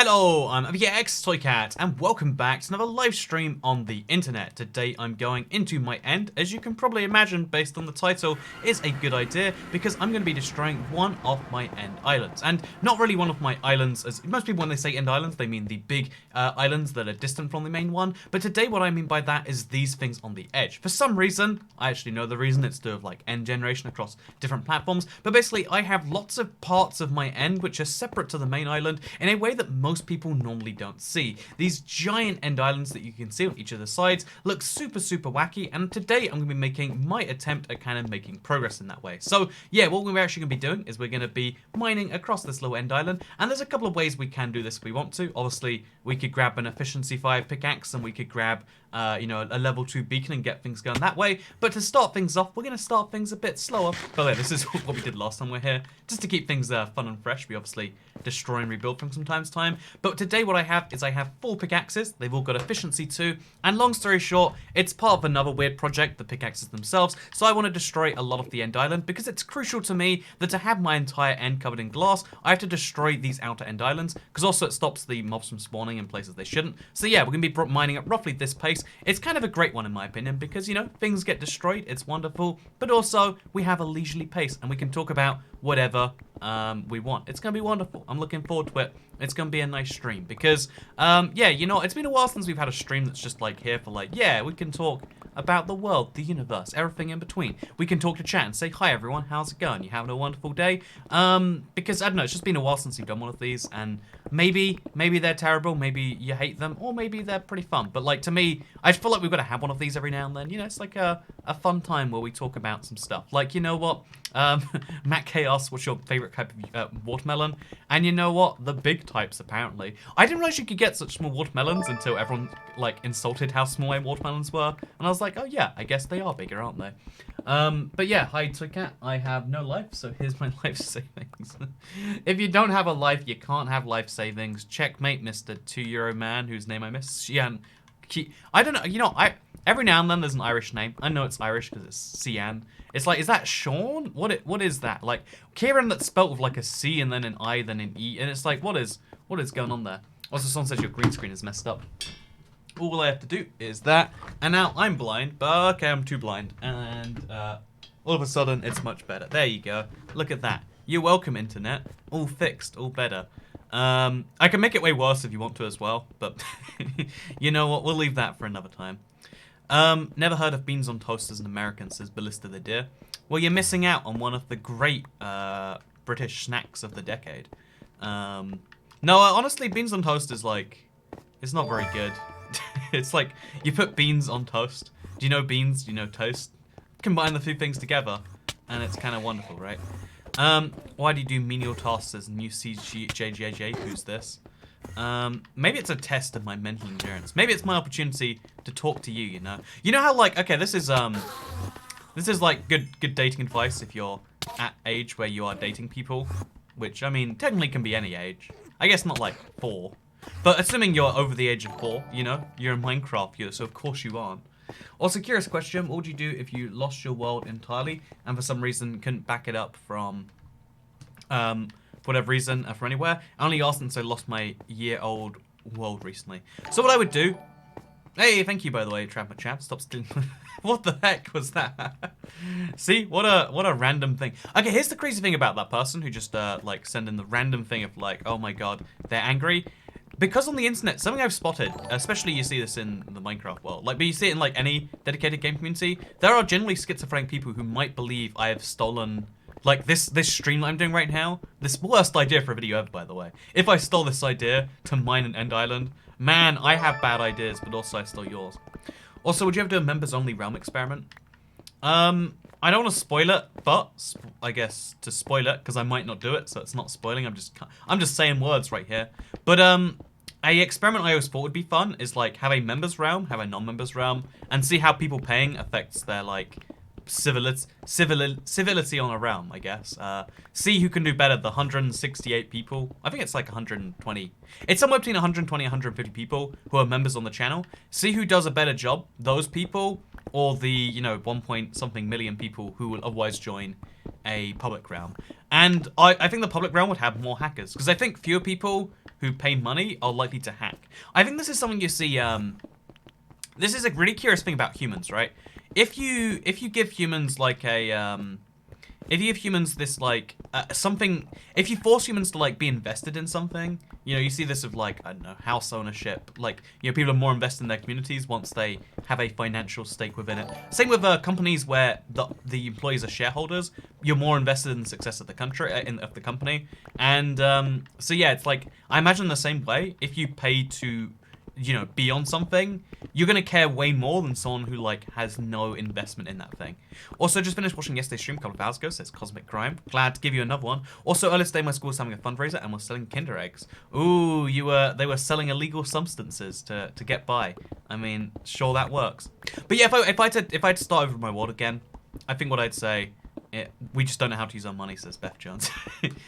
Hello, I'm Toycat, and welcome back to another live stream on the internet. Today I'm going into my end. As you can probably imagine, based on the title, is a good idea because I'm going to be destroying one of my end islands. And not really one of my islands, as most people when they say end islands, they mean the big islands that are distant from the main one. But today what I mean by that is these things on the edge. For some reason, I actually know the reason, it's to have like end generation across different platforms. But basically I have lots of parts of my end which are separate to the main island in a way that most people normally don't see. These giant end islands that you can see on each of the sides look super wacky, and today I'm going to be making my attempt at kind of making progress in that way. So yeah, what we're actually going to be doing is we're going to be mining across this little end island, and there's a couple of ways we can do this if we want to. Obviously we could grab an efficiency 5 pickaxe, and we could grab a level 2 beacon and get things going that way. But to start things off, we're going to start things a bit slower. But yeah, this is what we did last time we're here, just to keep things fun and fresh. We obviously destroy and rebuild from time to time. But today what I have is I have 4 pickaxes. They've all got efficiency 2. And long story short, it's part of another weird project, the pickaxes themselves. So I want to destroy a lot of the end island because it's crucial to me that to have my entire end covered in glass, I have to destroy these outer end islands, because also it stops the mobs from spawning in places they shouldn't. So yeah, we're going to be mining at roughly this pace. It's kind of a great one in my opinion because, you know, things get destroyed, it's wonderful, but also we have a leisurely pace and we can talk about whatever we want. It's going to be wonderful. I'm looking forward to it. It's going to be a nice stream because, yeah, you know, it's been a while since we've had a stream that's just like here for like, yeah, we can talk about the world, the universe, everything in between. We can talk to chat and say, hi everyone, how's it going? You having a wonderful day? Because, I don't know, it's just been a while since you've done one of these, and maybe they're terrible, maybe you hate them, or maybe they're pretty fun. But like, to me, I feel like we've got to have one of these every now and then. You know, it's like a fun time where we talk about some stuff. Like, you know what? Matt K asks, what's your favorite type of watermelon? And you know what? The big types, apparently. I didn't realize you could get such small watermelons until everyone, like, insulted how small my watermelons were. And I was like, oh yeah, I guess they are bigger, aren't they? But yeah, hi Toycat. I have no life, so here's my life savings. If you don't have a life, you can't have life savings. Checkmate, Mr. 2 man, whose name I missed. Cian. I don't know, you know, every now and then there's an Irish name. I know it's Irish because it's Cian. It's like, is that Sean? What is that? Like, Kieran that's spelt with like a C and then an I, then an E. And it's like, what is going on there? Also, someone says your green screen is messed up. All I have to do is that. And now I'm blind, but okay, I'm too blind. And all of a sudden, it's much better. There you go. Look at that. You're welcome, internet. All fixed, all better. I can make it way worse if you want to as well. But you know what? We'll leave that for another time. Never heard of beans on toast as an American, says Ballista the Deer. Well, you're missing out on one of the great British snacks of the decade. No, honestly, beans on toast is like, it's not very good. It's like, you put beans on toast. Do you know beans? Do you know toast? Combine the two things together, and it's kind of wonderful, right? Why do you do menial tasks as new CJJJ? Who's this? Maybe it's a test of my mental endurance. Maybe it's my opportunity to talk to you, you know? You know how, like, okay, this is like good dating advice if you're at age where you are dating people, which, I mean, technically can be any age. I guess not like 4. But assuming you're over the age of 4, you know, you're in Minecraft, so of course you aren't. Also, curious question, what would you do if you lost your world entirely and for some reason couldn't back it up from, for whatever reason, from anywhere? I only asked since I lost my year-old world recently. So what I would do... Hey, thank you, by the way, Trapper Chap. Stop stealing... What the heck was that? See, what a random thing. Okay, here's the crazy thing about that person who just, like, sent in the random thing of, like, oh my god, they're angry. Because on the internet, something I've spotted, especially you see this in the Minecraft world, like, but you see it in, like, any dedicated game community, there are generally schizophrenic people who might believe I have stolen, like, this stream that I'm doing right now. This worst idea for a video ever, by the way. If I stole this idea to mine an end island, man, I have bad ideas, but also I stole yours. Also, would you ever do a members-only realm experiment? I don't want to spoil it, but I guess to spoil it, because I might not do it, so it's not spoiling. I'm just saying words right here. But a experiment I always thought would be fun is like have a members realm, have a non-members realm, and see how people paying affects their like civility on a realm, I guess. See who can do better, the 168 people. I think it's like 120. It's somewhere between 120 and 150 people who are members on the channel. See who does a better job, those people, or the, you know, 1 point something million people who will otherwise join a public realm. And I think the public realm would have more hackers, because I think fewer people who pay money are likely to hack. I think this is something you see, this is a really curious thing about humans, right? If you give humans like a, if you give humans this like, something, if you force humans to like be invested in something, you know, you see this of like, I don't know, house ownership, like, you know, people are more invested in their communities once they have a financial stake within it. Same with companies where the employees are shareholders, you're more invested in the success of the country, of the company. And so yeah, it's like, I imagine the same way, if you pay to, you know, be on something, you're gonna care way more than someone who like has no investment in that thing. Also, just finished watching yesterday's stream a couple of hours ago, says Cosmic Crime. Glad to give you another one. Also, earlier today my school was having a fundraiser and was selling Kinder eggs. Ooh, they were selling illegal substances to get by. I mean, sure, that works. But yeah, if I had to start over my world again, I think what I'd say, we just don't know how to use our money, says Beth Jones.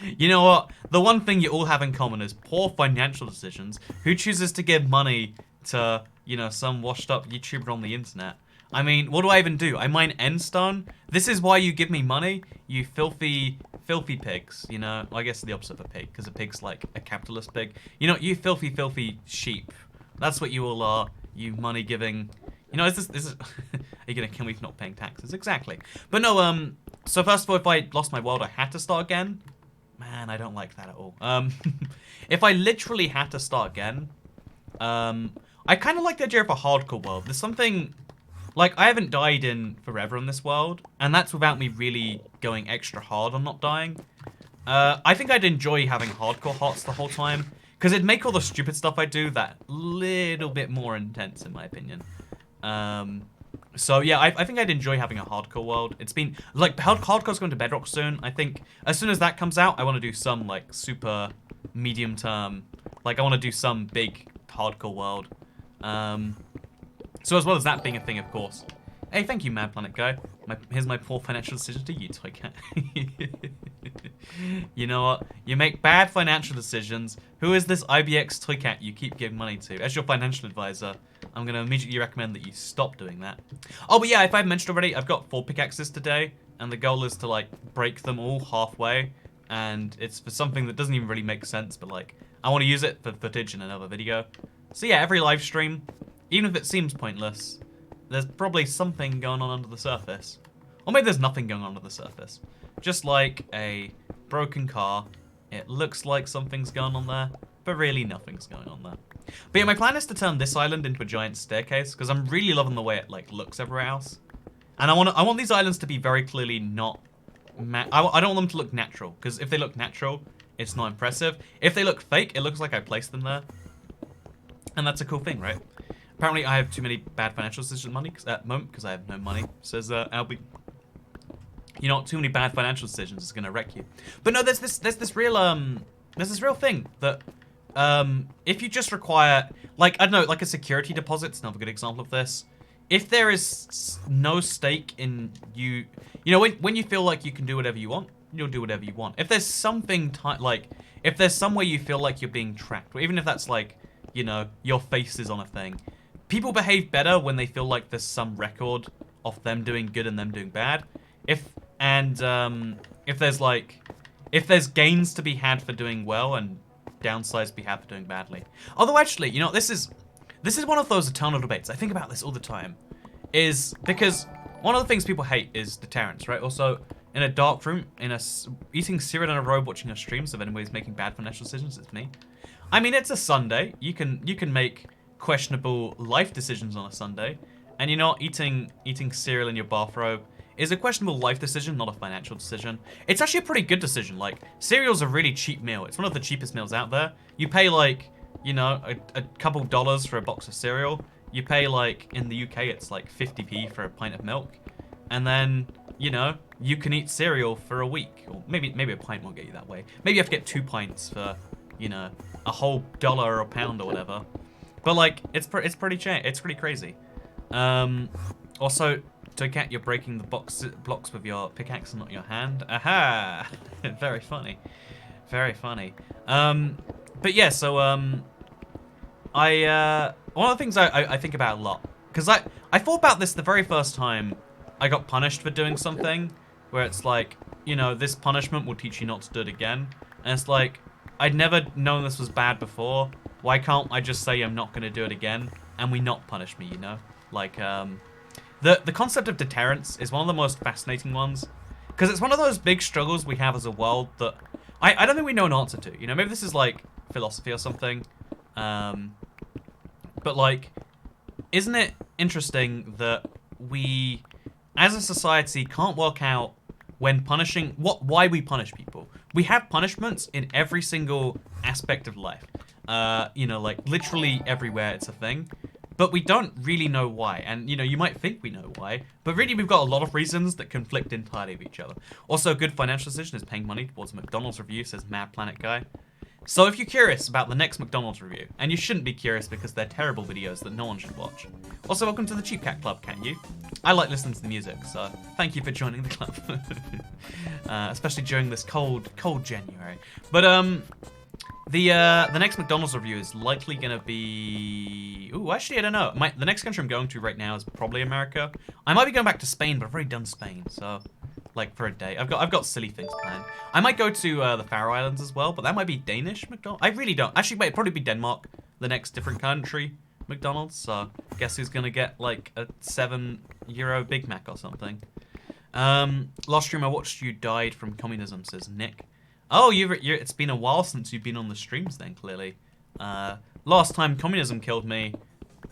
You know what? The one thing you all have in common is poor financial decisions. Who chooses to give money to, you know, some washed up YouTuber on the internet? I mean, what do I even do? I mine endstone? This is why you give me money? You filthy pigs, you know? I guess the opposite of a pig, because a pig's like a capitalist pig. You know, you filthy sheep. That's what you all are, you money-giving... You know, is this are you gonna kill me for not paying taxes? Exactly. But no, so first of all, if I lost my world, I had to start again. Man, I don't like that at all. If I literally had to start again, I kind of like the idea of a hardcore world. There's something, like, I haven't died in forever in this world, and that's without me really going extra hard on not dying. I think I'd enjoy having hardcore hearts the whole time, because it'd make all the stupid stuff I do that little bit more intense, in my opinion. So yeah, I think I'd enjoy having a hardcore world. It's been, like, hardcore's going to Bedrock soon. I think as soon as that comes out, I want to do some, like, super medium term, like, I want to do some big hardcore world. So as well as that being a thing, of course. Hey, thank you, Mad Planet Guy. Here's my poor financial decision to you, Toy Cat. You know what? You make bad financial decisions. Who is this IBX Toy Cat you keep giving money to? As your financial advisor, I'm going to immediately recommend that you stop doing that. Oh, but yeah, if I've mentioned already, I've got 4 pickaxes today, and the goal is to, like, break them all halfway, and it's for something that doesn't even really make sense, but, like, I want to use it for footage in another video. So yeah, every live stream, even if it seems pointless, there's probably something going on under the surface. Or maybe there's nothing going on under the surface. Just like a broken car, it looks like something's going on there, but really nothing's going on there. But yeah, my plan is to turn this island into a giant staircase, because I'm really loving the way it, like, looks everywhere else. And I want these islands to be very clearly not... I don't want them to look natural, because if they look natural, it's not impressive. If they look fake, it looks like I placed them there. And that's a cool thing, right? Apparently, I have too many bad financial decisions at the moment, because I have no money, says Albie. You know what? Too many bad financial decisions is going to wreck you. But no, there's this real thing that... if you just require, like, I don't know, like a security deposit's another good example of this. If there is no stake in you, you know, when you feel like you can do whatever you want, you'll do whatever you want. If there's something, like, if there's some way you feel like you're being tracked, or even if that's like, you know, your face is on a thing, people behave better when they feel like there's some record of them doing good and them doing bad. If there's gains to be had for doing well and downsides to be had for doing badly. Although actually, you know, this is one of those eternal debates. I think about this all the time. Is because one of the things people hate is deterrence, right? Also, in a dark room, eating cereal in a row, watching a stream, so if anybody's making bad financial decisions, it's me. I mean, it's a Sunday. You can make questionable life decisions on a Sunday, and you know, eating cereal in your bathrobe is a questionable life decision, not a financial decision. It's actually a pretty good decision. Like, cereal's a really cheap meal. It's one of the cheapest meals out there. You pay, like, you know, a couple dollars for a box of cereal. You pay, like, in the UK, it's like 50p for a pint of milk. And then, you know, you can eat cereal for a week. Or maybe a pint won't get you that way. Maybe you have to get 2 pints for, you know, a whole dollar or a pound or whatever. But, like, it's pretty crazy. Also, Toycat, you're breaking the blocks with your pickaxe and not your hand. Aha! Very funny. Very funny. But yeah, so, one of the things I think about a lot, because I thought about this the very first time I got punished for doing something, where it's like, you know, this punishment will teach you not to do it again. And it's like, I'd never known this was bad before. Why can't I just say I'm not going to do it again and we not punish me, you know? Like, the concept of deterrence is one of the most fascinating ones. Because it's one of those big struggles we have as a world that I don't think we know an answer to. You know, maybe this is like philosophy or something. But like, isn't it interesting that we, as a society, can't work out when punishing, why we punish people? We have punishments in every single aspect of life. You know, like literally everywhere it's a thing. But we don't really know why. And, you know, you might think we know why. But really, we've got a lot of reasons that conflict entirely with each other. Also, a good financial decision is paying money towards a McDonald's review, says Mad Planet Guy. So if you're curious about the next McDonald's review, and you shouldn't be curious because they're terrible videos that no one should watch. Also, welcome to the Cheap Cat Club, can't you? I like listening to the music, so thank you for joining the club. Especially during this cold January. But, the next McDonald's review is likely gonna be... Ooh, actually, I don't know. The next country I'm going to right now is probably America. I might be going back to Spain, but I've already done Spain, so... Like, for a day. I've got silly things planned. I might go to the Faroe Islands as well, but that might be Danish McDonald's. I really don't. Actually, wait, it'd probably be Denmark, the next different country McDonald's, so... Guess who's gonna get, like, a €7 Big Mac or something. Last stream I watched you died from communism, says Nick. Oh, it's been a while since you've been on the streams then, clearly. Last time communism killed me,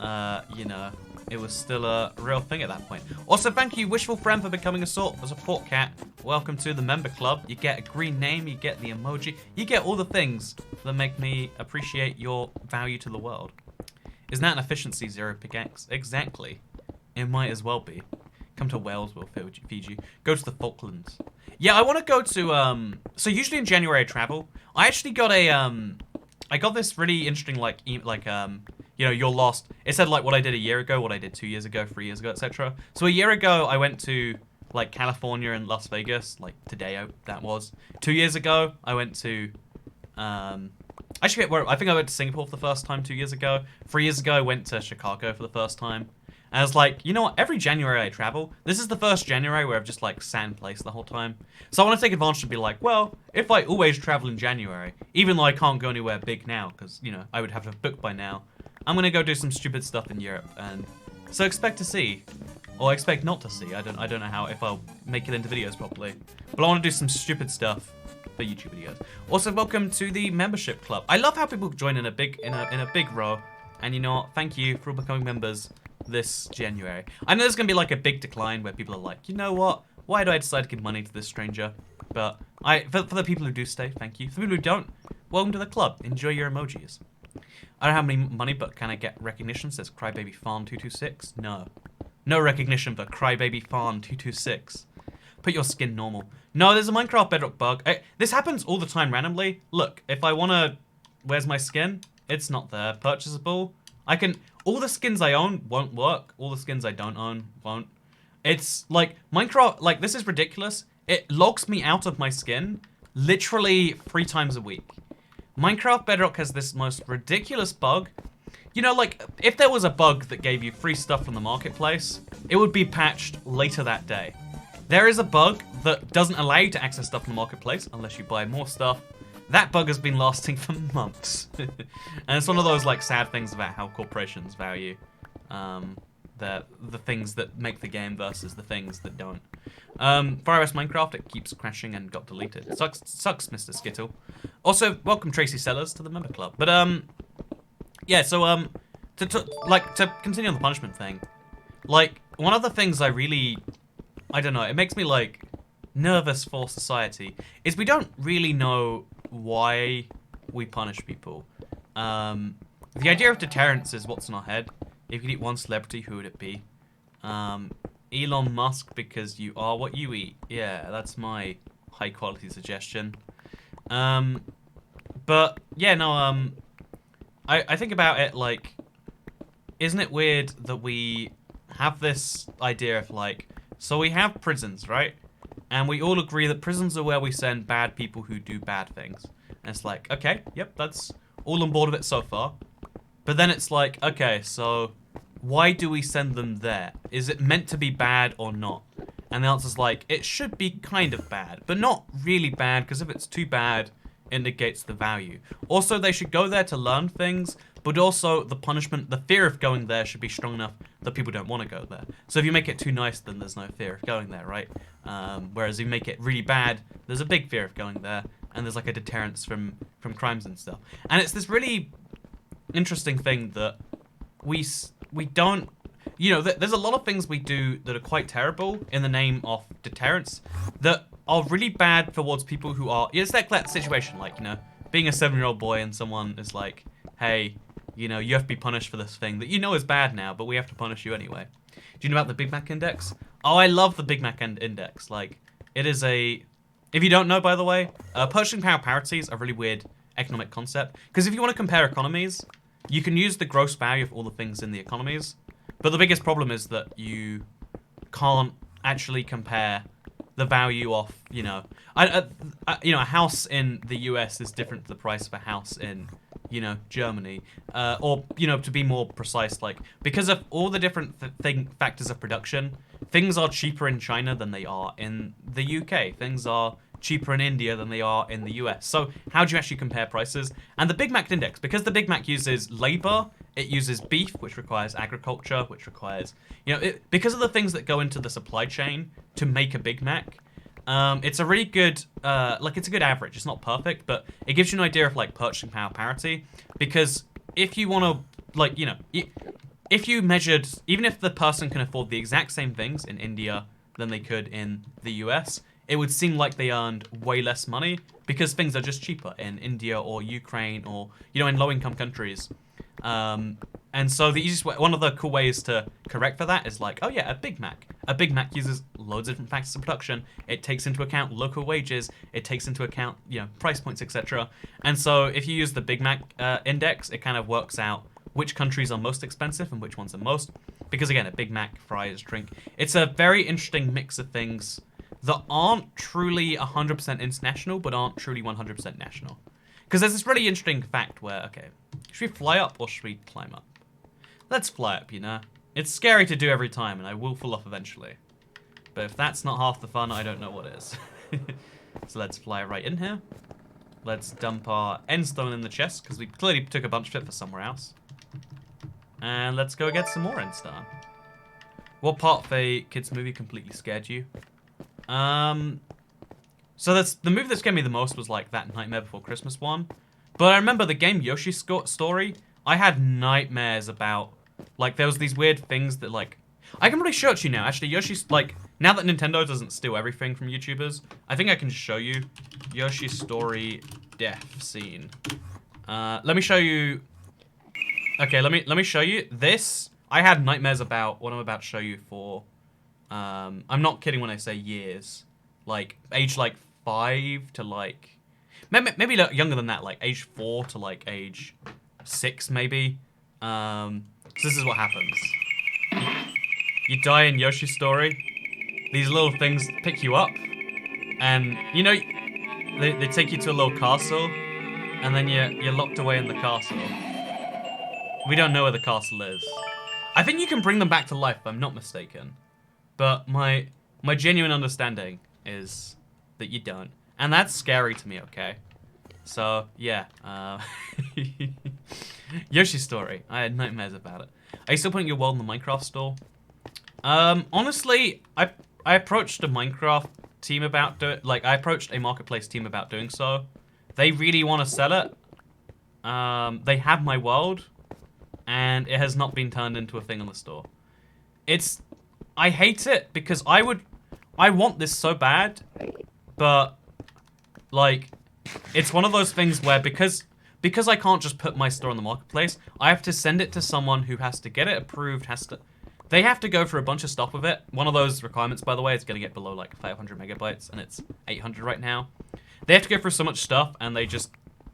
you know, it was still a real thing at that point. Also, thank you, Wishful Friend, for becoming a support cat. Welcome to the member club. You get a green name, you get the emoji, you get all the things that make me appreciate your value to the world. Isn't that an efficiency 0 pickaxe? Exactly. It might as well be. Come to Wales, we'll feed you. Go to the Falklands. Yeah, I want to go to, so usually in January I travel. I actually got a, I got this really interesting, you know, you're lost. It said, like, what I did a year ago, what I did 2 years ago, 3 years ago, etc. So a year ago, I went to, like, California and Las Vegas, like, today that was. 2 years ago, I went to, actually, I think I went to Singapore for the first time 2 years ago. 3 years ago, I went to Chicago for the first time. And I was like, you know what, every January I travel, this is the first January where I've just like sat in place the whole time. So I want to take advantage and be like, well, if I always travel in January, even though I can't go anywhere big now, because, you know, I would have to book by now, I'm going to go do some stupid stuff in Europe. And so expect to see, or expect not to see, I don't know how, if I'll make it into videos properly. But I want to do some stupid stuff for YouTube videos. Also, welcome to the membership club. I love how people join in a big row. And you know what, thank you for becoming members this January. I know there's gonna be like a big decline where people are like, you know what? Why do I decide to give money to this stranger? But for the people who do stay, thank you. For people who don't, welcome to the club. Enjoy your emojis. I don't have any money, but can I get recognition? Says Crybaby Farm 226. No, no recognition for Crybaby Farm 226. Put your skin normal. No, there's a Minecraft Bedrock bug. This happens all the time randomly. Look, if I wanna, where's my skin? It's not there. Purchasable. I can. All the skins I own won't work. All the skins I don't own won't. It's like Minecraft, like this is ridiculous. It logs me out of my skin literally 3 times a week. Minecraft Bedrock has this most ridiculous bug. You know, like if there was a bug that gave you free stuff from the marketplace, it would be patched later that day. There is a bug that doesn't allow you to access stuff from the marketplace unless you buy more stuff. That bug has been lasting for months. And it's one of those like sad things about how corporations value the things that make the game versus the things that don't. For iOS Minecraft, it keeps crashing and got deleted. Sucks, Mr. Skittle. Also, welcome Tracy Sellers to the member club. But yeah, so to continue on the punishment thing, like one of the things I don't know, it makes me like nervous for society is we don't really know why we punish people. The idea of deterrence is what's in our head. If you could eat one celebrity, who would it be? Elon Musk, because you are what you eat. Yeah, that's my high quality suggestion. But yeah, no, I think about it like, isn't it weird that we have this idea of like, so we have prisons, right? And we all agree that prisons are where we send bad people who do bad things. And it's like, okay, yep, that's all on board with it so far. But then it's like, okay, so why do we send them there? Is it meant to be bad or not? And the answer's like, it should be kind of bad, but not really bad, because if it's too bad, it negates the value. Also, they should go there to learn things, but also the punishment, the fear of going there should be strong enough that people don't want to go there. So if you make it too nice, then there's no fear of going there, right? Whereas if you make it really bad, there's a big fear of going there, and there's like a deterrence from crimes and stuff. And it's this really interesting thing that we don't, you know, there's a lot of things we do that are quite terrible in the name of deterrence that are really bad towards people who are, it's like that situation, like, you know, being a 7-year-old boy and someone is like, hey, you know, you have to be punished for this thing that you know is bad now, but we have to punish you anyway. Do you know about the Big Mac Index? Oh, I love the Big Mac Index. Like, it is a, if you don't know, by the way, purchasing power parity is a really weird economic concept. Because if you want to compare economies, you can use the gross value of all the things in the economies. But the biggest problem is that you can't actually compare the value of, you know, you know, a house in the US is different to the price of a house in, you know, Germany, or, you know, to be more precise, like, because of all the different factors of production, things are cheaper in China than they are in the UK. Things are cheaper in India than they are in the US. So how do you actually compare prices? And the Big Mac Index, because the Big Mac uses labor, it uses beef, which requires agriculture, which requires, you know, because of the things that go into the supply chain to make a Big Mac, it's a really good, like, it's a good average. It's not perfect, but it gives you an idea of, like, purchasing power parity. Because if you want to, like, you know, if you measured, even if the person can afford the exact same things in India than they could in the US, it would seem like they earned way less money because things are just cheaper in India or Ukraine or, you know, in low-income countries. And so the easiest way, one of the cool ways to correct for that is like, oh yeah, a Big Mac. A Big Mac uses loads of different factors of production. It takes into account local wages. It takes into account, you know, price points, etc. And so if you use the Big Mac index, it kind of works out which countries are most expensive and which ones are most. Because again, a Big Mac, fries, drink. It's a very interesting mix of things that aren't truly 100% international, but aren't truly 100% national. Because there's this really interesting fact where, okay, should we fly up or should we climb up? Let's fly up, you know? It's scary to do every time, and I will fall off eventually. But if that's not half the fun, I don't know what is. So let's fly right in here. Let's dump our end stone in the chest, because we clearly took a bunch of it for somewhere else. And let's go get some more end stone. What part of a kid's movie completely scared you? So that's the movie that scared me the most was like that Nightmare Before Christmas one. But I remember the game Yoshi's Story. I had nightmares about, like, there was these weird things that, like, I can really show it to you now. Actually, Yoshi's, like, now that Nintendo doesn't steal everything from YouTubers, I think I can show you Yoshi's Story death scene. Let me show you. Okay, let me show you this. I had nightmares about what I'm about to show you for. I'm not kidding when I say years. Like, age, like, 5 to, like, maybe younger than that, like, age 4 to, like, age 6, maybe. So this is what happens. You die in Yoshi's Story. These little things pick you up. And, you know, they take you to a little castle. And then you're locked away in the castle. We don't know where the castle is. I think you can bring them back to life, if I'm not mistaken. But my genuine understanding is that you don't. And that's scary to me, okay? So, yeah. Yoshi's Story. I had nightmares about it. Are you still putting your world in the Minecraft store? Honestly, I approached a Minecraft team about I approached a marketplace team about doing so. They really want to sell it. They have my world, and it has not been turned into a thing on the store. I hate it because I want this so bad, but like, it's one of those things where because I can't just put my store on the marketplace, I have to send it to someone who has to get it approved, they have to go through a bunch of stuff with it. One of those requirements, by the way, is going to get below like 500 megabytes, and it's 800 right now. They have to go through so much stuff, and they just,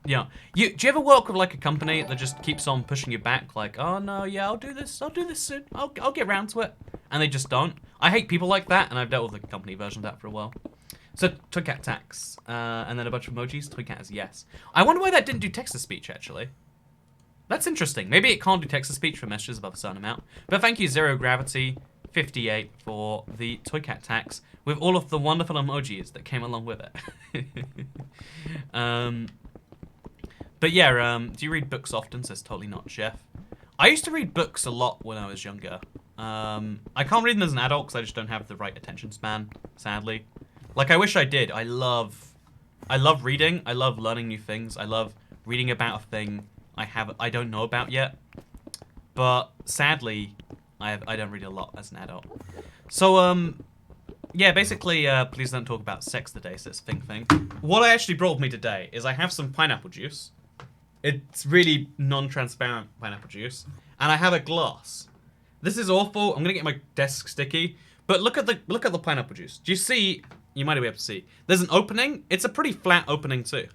you know, do you ever work with like a company that just keeps on pushing you back, like, oh no, yeah, I'll do this soon, I'll get around to it, and they just don't. I hate people like that, and I've dealt with the company version of that for a while. So, Toycat tax, and then a bunch of emojis. Toycat is yes. I wonder why that didn't do text-to-speech, actually. That's interesting. Maybe it can't do text-to-speech for messages above a certain amount. But thank you, Zero Gravity, $1.58 for the Toy Cat tax with all of the wonderful emojis that came along with it. But yeah, do you read books often? Says totally not, Jeff. I used to read books a lot when I was younger. I can't read them as an adult because I just don't have the right attention span, sadly. Like, I wish I did. I love reading. I love learning new things. I love reading about a thing I don't know about yet. But sadly, I don't read a lot as an adult. So, yeah, basically, please don't talk about sex today, says Think. What I actually brought with me today is I have some pineapple juice. It's really non-transparent pineapple juice. And I have a glass. This is awful. I'm gonna get my desk sticky. But look at the pineapple juice. Do you see? You might be able to see. There's an opening. It's a pretty flat opening too.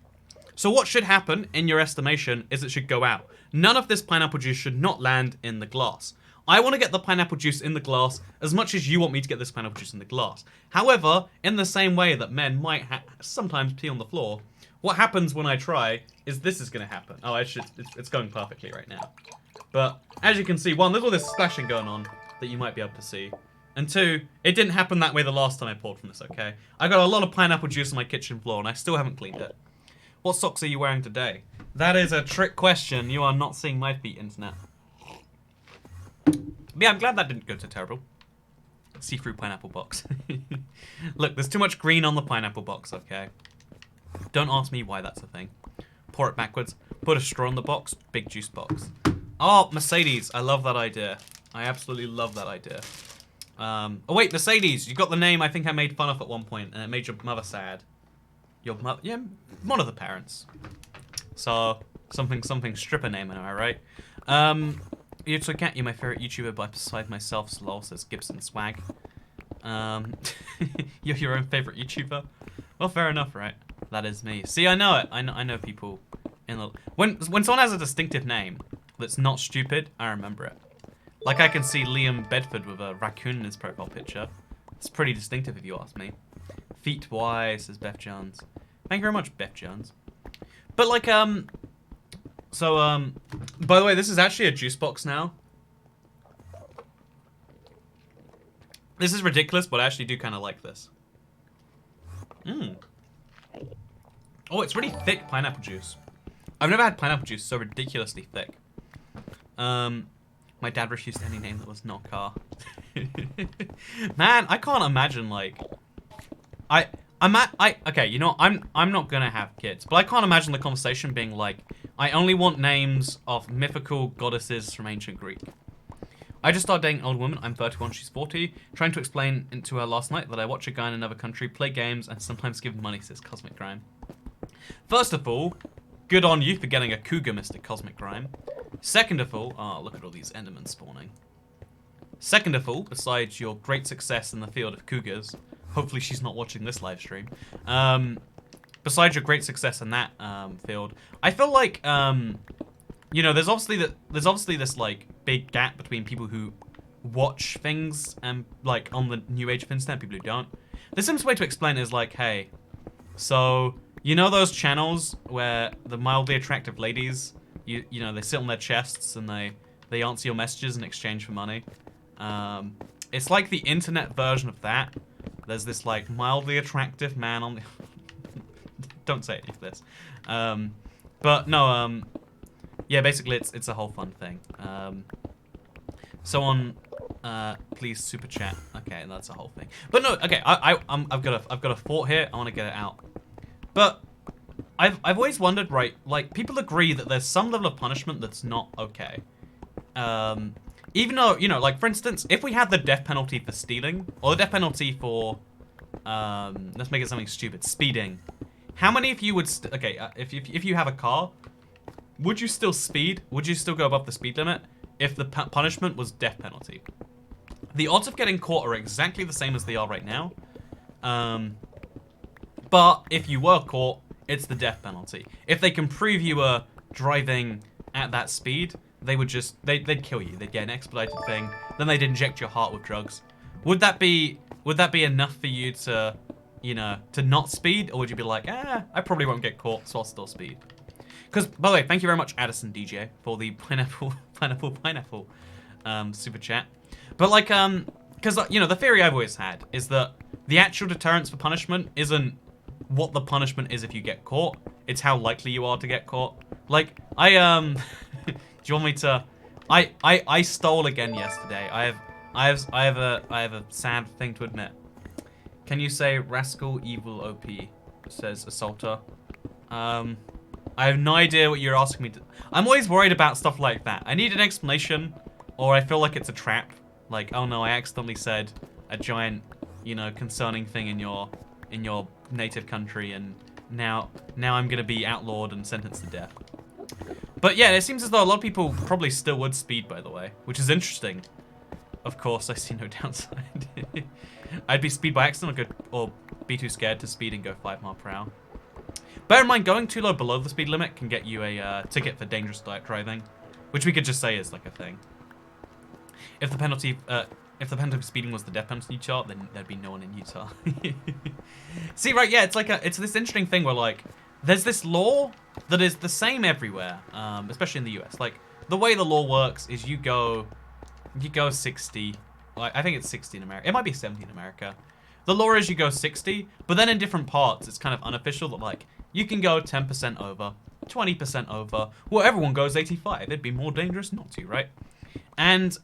So what should happen, in your estimation, is it should go out. None of this pineapple juice should not land in the glass. I want to get the pineapple juice in the glass as much as you want me to get this pineapple juice in the glass. However, in the same way that men might sometimes pee on the floor, what happens when I try is this is going to happen. Oh, it's going perfectly right now. But as you can see, one, there's all this splashing going on that you might be able to see. And two, it didn't happen that way the last time I poured from this, okay? I got a lot of pineapple juice on my kitchen floor and I still haven't cleaned it. What socks are you wearing today? That is a trick question. You are not seeing my feet, internet. But yeah, I'm glad that didn't go so terrible. See-through pineapple box. Look, there's too much green on the pineapple box, okay? Don't ask me why that's a thing. Pour it backwards. Put a straw in the box. Big juice box. Oh, Mercedes. I love that idea. I absolutely love that idea. Oh wait, Mercedes. You got the name I think I made fun of at one point, and it made your mother sad. Your mother? Yeah, one of the parents. So, something stripper name, am I right? You took Cat, you're my favorite YouTuber beside myself, lol, says Gibson Swag. You're your own favorite YouTuber? Well, fair enough, right? That is me. See, I know it. I know people in the... When someone has a distinctive name that's not stupid, I remember it. Like I can see Liam Bedford with a raccoon in his profile picture. It's pretty distinctive if you ask me. Feet wise, says Beth Jones. Thank you very much, Beth Jones. But like, by the way, this is actually a juice box now. This is ridiculous, but I actually do kind of like this. Oh, it's really thick pineapple juice. I've never had pineapple juice so ridiculously thick. My dad refused any name that was not car. Man, I can't imagine like... Okay, you know, I'm not gonna have kids, but I can't imagine the conversation being like, I only want names of mythical goddesses from ancient Greek. I just started dating an old woman. I'm 31, she's 40. Trying to explain to her last night that I watch a guy in another country play games and sometimes give money, says Cosmic Grime. First of all, good on you for getting a cougar, Mr. Cosmic Grime. Second of all, oh, look at all these Endermen spawning. Second of all, besides your great success in the field of cougars, hopefully she's not watching this live stream. Besides your great success in that field, I feel like you know, there's obviously this like big gap between people who watch things and like on the new age of internet, people who don't. The simplest way to explain it is like, hey, so you know those channels where the mildly attractive ladies, you know, they sit on their chests and they answer your messages in exchange for money. It's like the internet version of that. There's this like mildly attractive man on the don't say any of this. But no, yeah, basically it's a whole fun thing. Someone please super chat. Okay, that's a whole thing. But no, okay, I've got a thought here. I want to get it out. But I've always wondered, right? Like people agree that there's some level of punishment that's not okay. Even though, you know, like for instance, if we had the death penalty for stealing or the death penalty for let's make it something stupid, speeding. How many of you would if you have a car, would you still speed? Would you still go above the speed limit if the punishment was death penalty? The odds of getting caught are exactly the same as they are right now. But if you were caught, it's the death penalty. If they can prove you were driving at that speed, they would just they'd kill you. They'd get an expedited thing. Then they'd inject your heart with drugs. Would that be enough for you to, you know, to not speed, or would you be like, I probably won't get caught, so I'll still speed? Because, by the way, thank you very much, Addison DJ, for the pineapple super chat. But like, because, you know, the theory I've always had is that the actual deterrence for punishment isn't what the punishment is if you get caught. It's how likely you are to get caught. Like, do you want me to, I stole again yesterday. I have a sad thing to admit. Can you say rascal evil OP? Says assaulter. I have no idea what you're asking me to. I'm always worried about stuff like that. I need an explanation, or I feel like it's a trap. Like, oh no, I accidentally said a giant, you know, concerning thing in your native country, and now I'm gonna be outlawed and sentenced to death. But yeah, it seems as though a lot of people probably still would speed, by the way, which is interesting. Of course, I see no downside. I'd be speed by accident or be too scared to speed and go 5 miles per hour. Bear in mind, going too low below the speed limit can get you a ticket for dangerous driving, which we could just say is like a thing. If the penalty for speeding was the death penalty in Utah, then there'd be no one in Utah. See, right? Yeah, it's this interesting thing where like there's this law that is the same everywhere, especially in the US. Like the way the law works is you go 60. Like, I think it's 60 in America. It might be 70 in America. The law is you go 60, but then in different parts, it's kind of unofficial that, like, you can go 10% over, 20% over. Well, everyone goes 85. It'd be more dangerous not to, right? And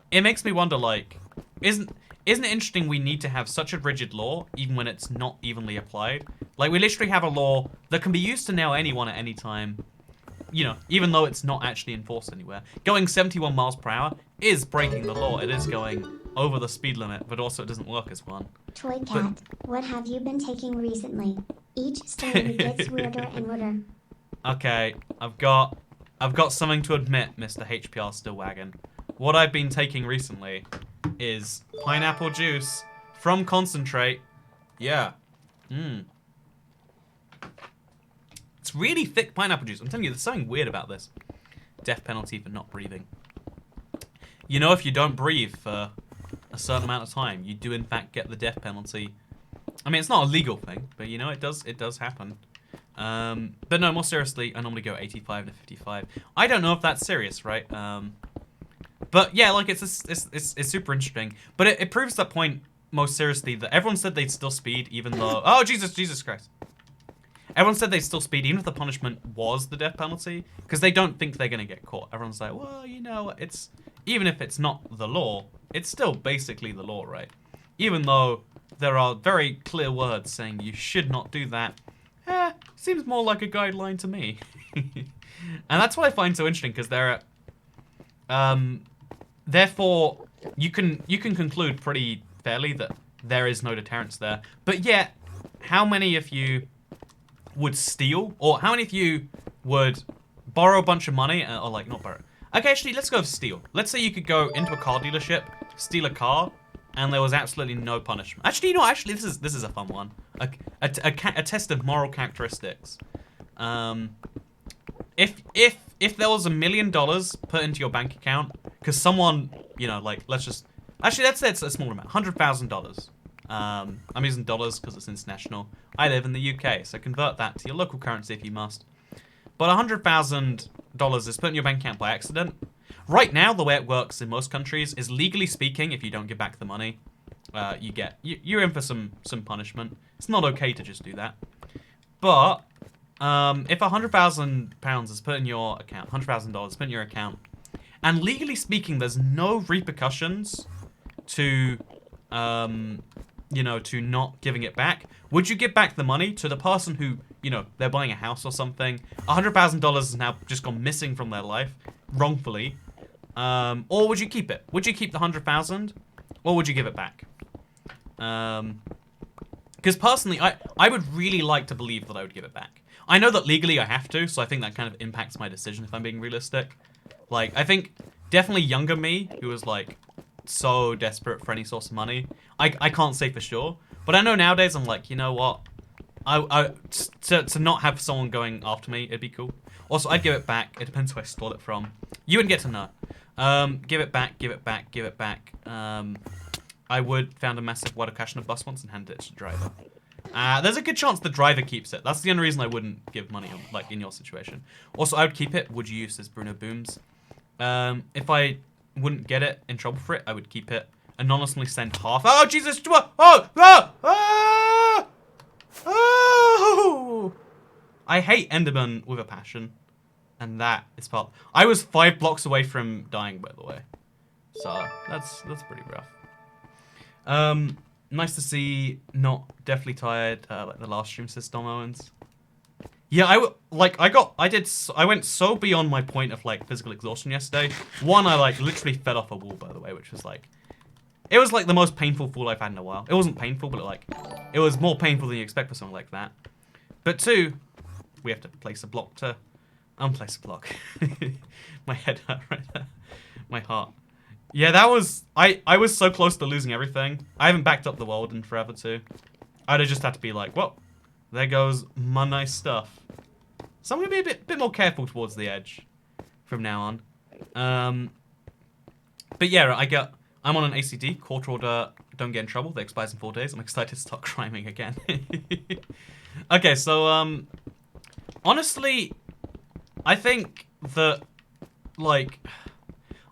it makes me wonder, like, isn't it interesting we need to have such a rigid law, even when it's not evenly applied? Like, we literally have a law that can be used to nail anyone at any time, you know, even though it's not actually enforced anywhere. Going 71 miles per hour is breaking the law. It is going over the speed limit, but also it doesn't work as one. Toy Cat, what have you been taking recently? Each story gets weirder and weirder. Okay, I've got something to admit, Mr. HPR Stillwagon. What I've been taking recently is pineapple juice from concentrate. Yeah. It's really thick pineapple juice. I'm telling you, there's something weird about this. Death penalty for not breathing. You know, if you don't breathe for a certain amount of time, you do in fact get the death penalty. I mean, it's not a legal thing, but you know, it does happen. But no, more seriously, I normally go 85 to 55. I don't know if that's serious, right? But yeah, like it's super interesting. But it proves that point most seriously that everyone said they'd still speed even though oh Jesus Christ. Everyone said they'd still speed even if the punishment was the death penalty because they don't think they're gonna get caught. Everyone's like, well, you know, it's even if it's not the law, it's still basically the law, right? Even though there are very clear words saying you should not do that. Seems more like a guideline to me. And that's what I find so interesting because there are therefore you can conclude pretty fairly that there is no deterrence there. But yet, how many of you would steal, or how many of you would borrow a bunch of money, or like not borrow? Okay, actually, let's go with steal. Let's say you could go into a car dealership, steal a car, and there was absolutely no punishment. Actually, you know, actually, this is a fun one. A test of moral characteristics. If there was $1 million put into your bank account, because someone, you know, like let's say it's a small amount, $100,000. I'm using dollars because it's international. I live in the UK, so convert that to your local currency if you must. But $100,000 is put in your bank account by accident. Right now, the way it works in most countries is legally speaking, if you don't give back the money, you're in for some punishment. It's not okay to just do that. But if £100,000 is put in your account, $100,000 put in your account, and legally speaking, there's no repercussions to you know, to not giving it back, would you give back the money to the person who, you know, they're buying a house or something? $100,000 has now just gone missing from their life, wrongfully. Or would you keep it? Would you keep the $100,000, or would you give it back? Because personally, I would really like to believe that I would give it back. I know that legally I have to, so I think that kind of impacts my decision if I'm being realistic. Like, I think definitely younger me, who was like so desperate for any source of money, I can't say for sure, but I know nowadays I'm like, you know what, to not have someone going after me, it'd be cool. Also, I'd give it back. It depends who I stole it from. You wouldn't get to know. Give it back, give it back, give it back. I would found a massive wad of cash in a bus once and handed it to the driver. There's a good chance the driver keeps it. That's the only reason I wouldn't give money, like in your situation. Also, I would keep it. Would you use this, Bruno Booms? If I wouldn't get it in trouble for it, I would keep it. anonymously sent half. Oh, Jesus! Oh! Oh! Oh! Oh! I hate Enderman with a passion. And that is part. I was 5 blocks away from dying, by the way. So, that's pretty rough. Nice to see. Not deathly tired, like the last stream says Dom Owens. Yeah, I went so beyond my point of, like, physical exhaustion yesterday. One, I, like, literally fell off a wall, by the way, which was, like... It was, like, the most painful fall I've had in a while. It wasn't painful, but, like, it was more painful than you expect for something like that. But 2, we have to place a block to unplace a block. My head hurt right there. My heart. Yeah, that was... I was so close to losing everything. I haven't backed up the world in forever, too. I'd have just had to be like, well... There goes my nice stuff. So I'm going to be a bit more careful towards the edge from now on. But yeah, I'm on an ACD, court order, don't get in trouble. That expires in 4 days. I'm excited to start criming again. Okay, so, honestly, I think that, like,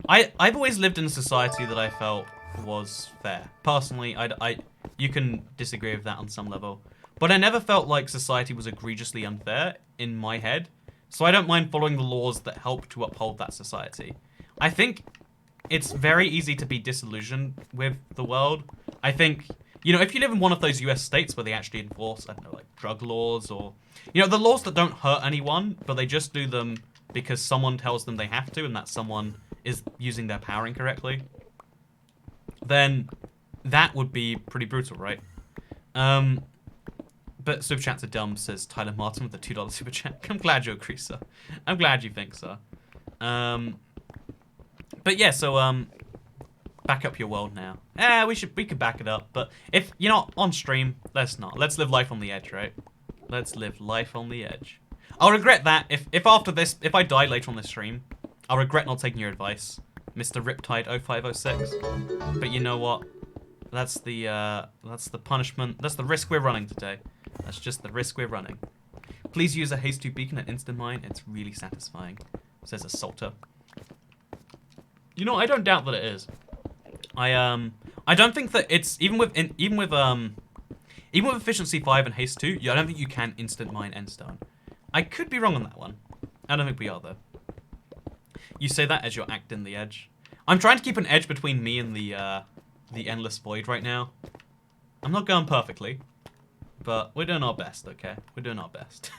I've always lived in a society that I felt was fair. Personally, you can disagree with that on some level. But I never felt like society was egregiously unfair in my head, so I don't mind following the laws that help to uphold that society. I think it's very easy to be disillusioned with the world. I think, you know, if you live in one of those US states where they actually enforce, I don't know, like drug laws or, you know, the laws that don't hurt anyone, but they just do them because someone tells them they have to and that someone is using their power incorrectly, then that would be pretty brutal, right? But Super Chats are dumb, says Tyler Martin with the $2 Super Chat. I'm glad you agree, sir. I'm glad you think so. But yeah, so, back up your world now. We could back it up, but if you're not on stream, let's not. Let's live life on the edge, right? Let's live life on the edge. I'll regret that if after this, if I die later on this stream, I'll regret not taking your advice, Mr. Riptide0506. But you know what? That's the punishment. That's the risk we're running today. That's just the risk we're running. Please use a haste 2 beacon at instant mine. It's really satisfying, says Assaulter. You know, I don't doubt that it is. I don't think that it's even with efficiency 5 and haste 2. I don't think you can instant mine endstone. I could be wrong on that one. I don't think we are though. You say that as you're acting the edge. I'm trying to keep an edge between me and the endless void right now. I'm not going perfectly, but we're doing our best, okay? We're doing our best.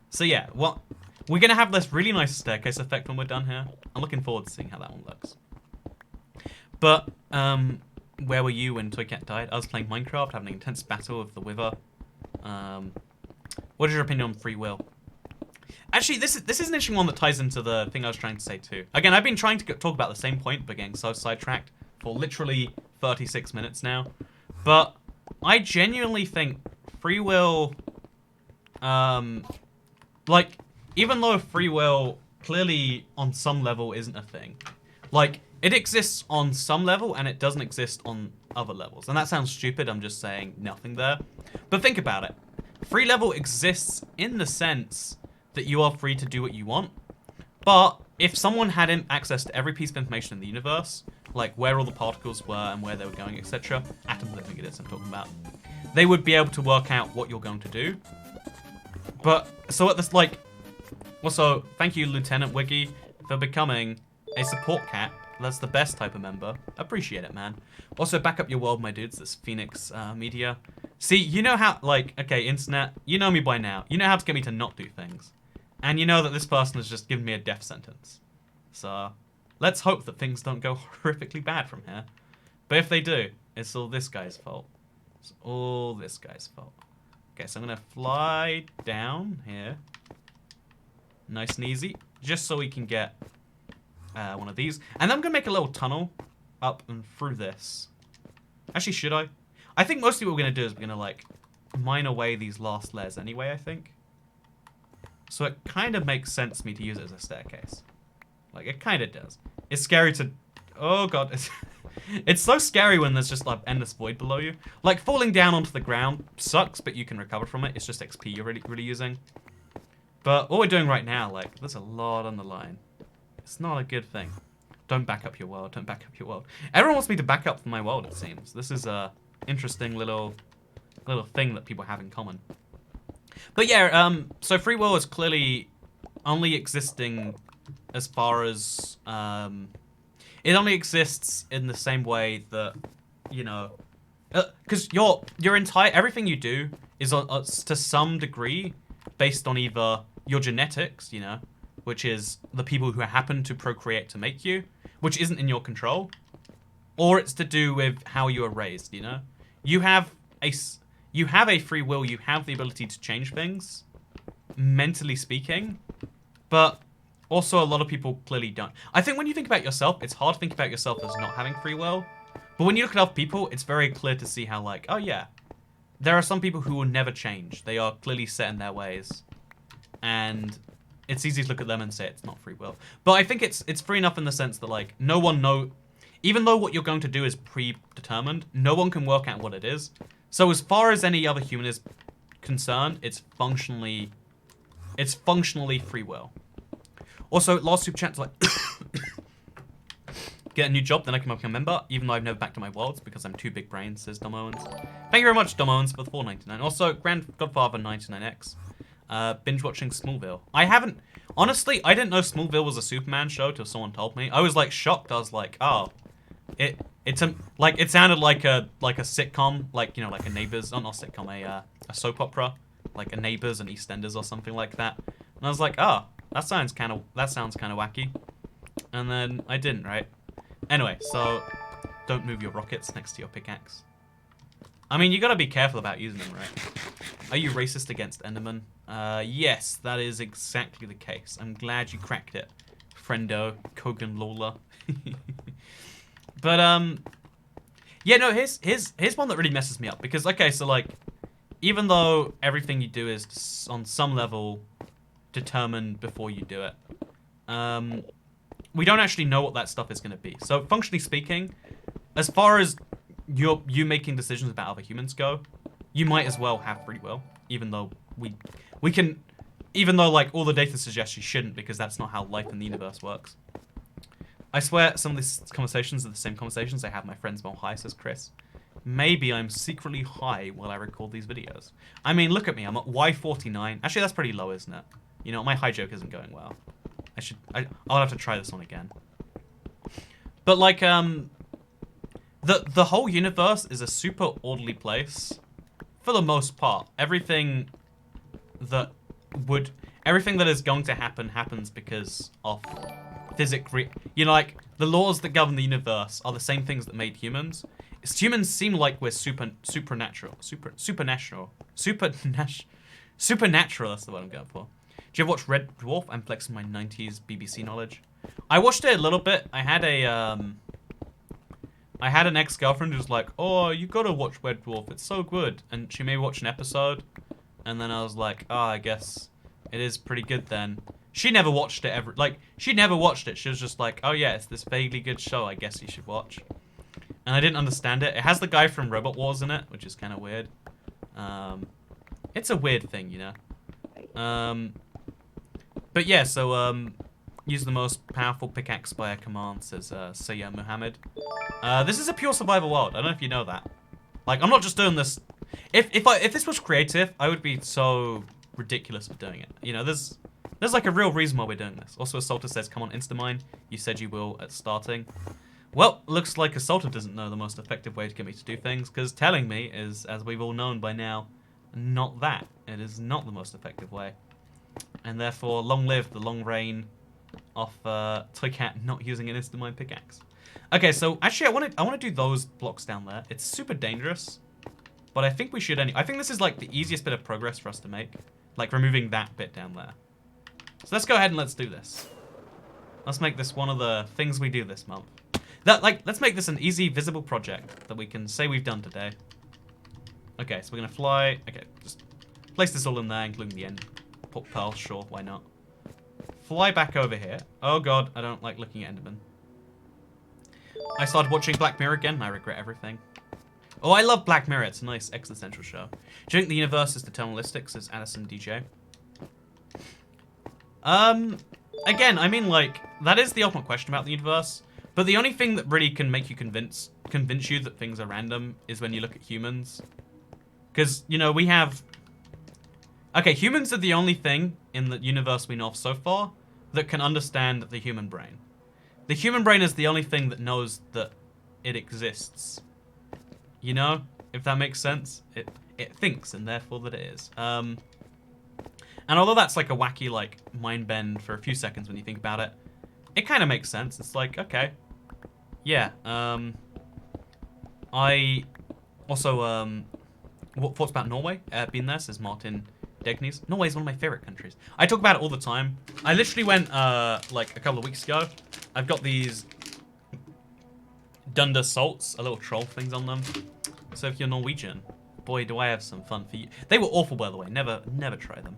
So yeah, well, we're gonna have this really nice staircase effect when we're done here. I'm looking forward to seeing how that one looks. But, where were you when Toycat died? I was playing Minecraft, having an intense battle with the Wither. What is your opinion on free will? Actually, this is an interesting one that ties into the thing I was trying to say too. Again, I've been trying to talk about the same point, but getting so sidetracked for literally 36 minutes now. But I genuinely think free will, like, even though free will clearly on some level isn't a thing, like, it exists on some level and it doesn't exist on other levels. And that sounds stupid, I'm just saying nothing there. But think about it. Free level exists in the sense that you are free to do what you want. But if someone had access to every piece of information in the universe, like where all the particles were and where they were going, etc., atoms, I think it is I'm talking about, they would be able to work out what you're going to do. But, so at this, like, also, thank you, Lieutenant Wiggy, for becoming a support cat. That's the best type of member. Appreciate it, man. Also, back up your world, my dudes. This Phoenix Media. See, you know how, like, okay, internet, you know me by now. You know how to get me to not do things. And you know that this person has just given me a death sentence. So, let's hope that things don't go horrifically bad from here. But if they do, it's all this guy's fault. It's all this guy's fault. Okay, so I'm going to fly down here. Nice and easy. Just so we can get one of these. And then I'm going to make a little tunnel up and through this. Actually, should I? I think mostly what we're going to do is we're going to, like, mine away these last layers anyway, I think. So it kind of makes sense to me to use it as a staircase. Like, it kind of does. It's scary to... Oh, God. It's so scary when there's just, like, endless void below you. Like, falling down onto the ground sucks, but you can recover from it. It's just XP you're really using. But what we're doing right now, like, there's a lot on the line. It's not a good thing. Don't back up your world. Don't back up your world. Everyone wants me to back up my world, it seems. This is a interesting little thing that people have in common. But yeah, so free will is clearly only existing as far as it only exists in the same way that, you know, because your entire everything you do is to some degree based on either your genetics, you know, which is the people who happen to procreate to make you, which isn't in your control, or it's to do with how you are raised, you know. You have a free will, you have the ability to change things, mentally speaking, but also a lot of people clearly don't. I think when you think about yourself, it's hard to think about yourself as not having free will, but when you look at other people, it's very clear to see how, like, oh yeah, there are some people who will never change. They are clearly set in their ways, and it's easy to look at them and say it's not free will. But I think it's free enough in the sense that, like, no one even though what you're going to do is predetermined, no one can work out what it is. So as far as any other human is concerned, it's functionally free will. Also, last super chat's like, get a new job, then I can become a member, even though I've never backed to my worlds because I'm too big brain, says Dom Owens. Thank you very much, Dom Owens, for the $4.99. Also, Grand Godfather 99X. Binge watching Smallville. Honestly, I didn't know Smallville was a Superman show till someone told me. I was like shocked. I was like, oh, it sounded like a sitcom, like, you know, like a Neighbors, not sitcom, a soap opera, like a Neighbors and EastEnders or something like that. And I was like, oh, that sounds kind of wacky. And then I didn't, right? Anyway, so don't move your rockets next to your pickaxe. I mean, you gotta be careful about using them, right? Are you racist against Enderman? Yes, that is exactly the case. I'm glad you cracked it, friendo, Kogan Lawler. But, yeah, no, here's one that really messes me up. Because, okay, so, like, even though everything you do is, on some level, determined before you do it, we don't actually know what that stuff is going to be. So, functionally speaking, as far as you making decisions about other humans go, you might as well have free will, even though like all the data suggests you shouldn't, because that's not how life in the universe works. I swear some of these conversations are the same conversations I have with my friends while high, says Chris. Maybe I'm secretly high while I record these videos. I mean, look at me, I'm at Y49. Actually, that's pretty low, isn't it? You know, my high joke isn't going well. I'll have to try this one again. But like, the whole universe is a super orderly place, for the most part. Everything that is going to happen happens because of you know, like, the laws that govern the universe are the same things that made humans. Humans seem like we're supernatural. Supernatural, that's the word I'm going for. Do you ever watch Red Dwarf? I'm flexing my 90s BBC knowledge. I watched it a little bit. I had an ex-girlfriend who was like, oh, you gotta watch Red Dwarf, it's so good. And she made me watch an episode, and then I was like, oh, I guess it is pretty good then. She never watched it ever. Like, she never watched it. She was just like, oh yeah, it's this vaguely good show, I guess you should watch. And I didn't understand it. It has the guy from Robot Wars in it, which is kind of weird. It's a weird thing, you know. But yeah, so, use the most powerful pickaxe by a command, says Sayyid Muhammad. This is a pure survival world. I don't know if you know that. Like, I'm not just doing this. If this was creative, I would be so ridiculous for doing it. You know, there's like a real reason why we're doing this. Also, Assaulter says, come on, Instamine. You said you will at starting. Well, looks like Assaulter doesn't know the most effective way to get me to do things, because telling me is, as we've all known by now, not that. It is not the most effective way. And therefore, long live the long reign of Toycat not using an Instamine pickaxe. Okay, so actually I want to do those blocks down there. It's super dangerous, but I think we should I think this is like the easiest bit of progress for us to make, like removing that bit down there. So let's go ahead and let's do this. Let's make this one of the things we do this month. Let's make this an easy, visible project that we can say we've done today. Okay, so we're gonna fly. Okay, just place this all in there, including the end. Put pearl, sure, why not? Fly back over here. Oh god, I don't like looking at Enderman. I started watching Black Mirror again, and I regret everything. Oh, I love Black Mirror. It's a nice existential show. Do you think the universe is deterministic, says Addison DJ? Again, I mean, like, that is the ultimate question about the universe. But the only thing that really can make you convince you that things are random is when you look at humans. Because, you know, we have... Okay, humans are the only thing in the universe we know of so far that can understand the human brain. The human brain is the only thing that knows that it exists. You know? If that makes sense. It thinks, and therefore that it is. And although that's like a wacky, like, mind bend for a few seconds when you think about it, it kind of makes sense. It's like, okay. Yeah, I also, what thoughts about Norway? Been there, says Martin Degnes. Norway is one of my favorite countries. I talk about it all the time. I literally went, like, a couple of weeks ago. I've got these Dunder salts, a little troll things on them. So if you're Norwegian, boy, do I have some fun for you. They were awful, by the way. Never try them.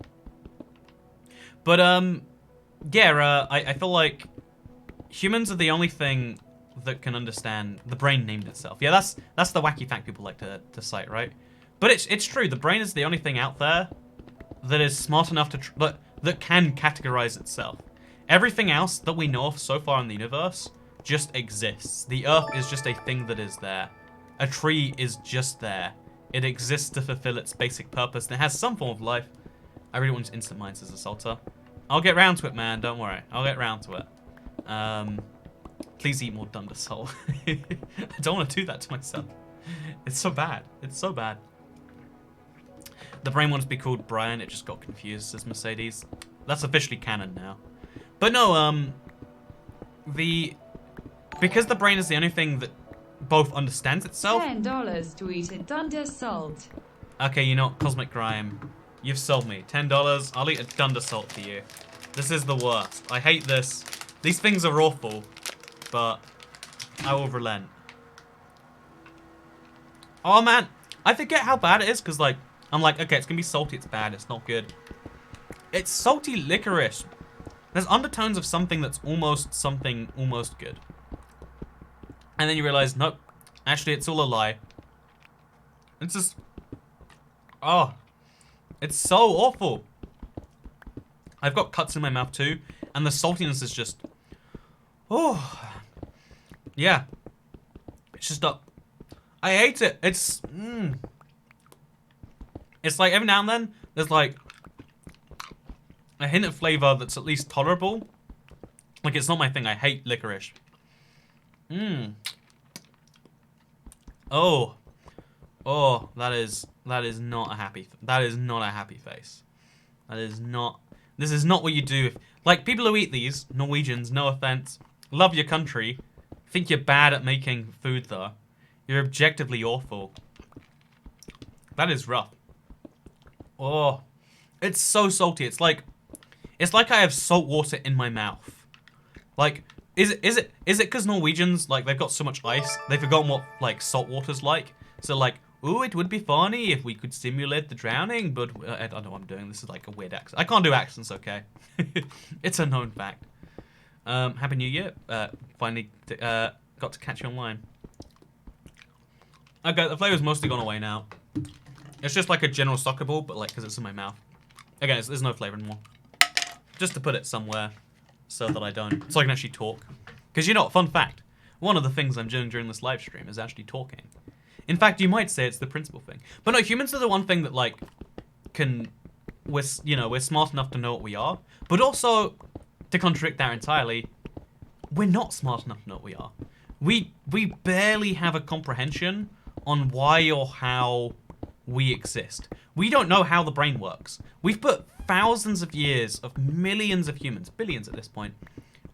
But, yeah, I feel like humans are the only thing that can understand the brain named itself. Yeah, that's the wacky fact people like to cite, right? But it's true. The brain is the only thing out there that is smart enough to that can categorize itself. Everything else that we know of so far in the universe just exists. The Earth is just a thing that is there. A tree is just there. It exists to fulfill its basic purpose, and it has some form of life. I really want instant mines as a salter. I'll get round to it, man. Don't worry. I'll get round to it. Please eat more Dunder Salt. I don't want to do that to myself. It's so bad. It's so bad. The brain wants to be called Brian. It just got confused, says Mercedes. That's officially canon now. But no, because the brain is the only thing that both understands itself. $10 to eat a Dunder Salt. Okay, you know what? Cosmic Grime. You've sold me. $10. I'll eat a Dunder Salt for you. This is the worst. I hate this. These things are awful. But I will relent. Oh, man. I forget how bad it is because, like, I'm like, okay, it's going to be salty. It's bad. It's not good. It's salty licorice. There's undertones of something that's almost good. And then you realize, nope. Actually, it's all a lie. It's just... Oh. It's so awful. I've got cuts in my mouth too. And the saltiness is just... Oh. Yeah. It's just a... I hate it. It's... It's like every now and then, there's like... a hint of flavor that's at least tolerable. Like, it's not my thing. I hate licorice. Oh. Oh, that is not a happy... That is not a happy face. That is not... This is not what you do if... Like, people who eat these, Norwegians, no offense, love your country, think you're bad at making food, though. You're objectively awful. That is rough. Oh. It's so salty. It's like I have salt water in my mouth. Like, is it because Norwegians, like, they've got so much ice, they've forgotten what, like, salt water's like? So, like, ooh, it would be funny if we could simulate the drowning, but I don't know what I'm doing. This is like a weird accent. I can't do accents, okay? It's a known fact. Happy New Year. Finally got to catch you online. Okay, the flavor's mostly gone away now. It's just like a general soccer ball, but like, because it's in my mouth. Again, there's no flavor anymore. Just to put it somewhere so that I don't, so I can actually talk. Because you know, fun fact, one of the things I'm doing during this live stream is actually talking. In fact, you might say it's the principal thing. But no, humans are the one thing that, like, we're smart enough to know what we are. But also, to contradict that entirely, we're not smart enough to know what we are. We barely have a comprehension on why or how we exist. We don't know how the brain works. We've put thousands of years of millions of humans, billions at this point,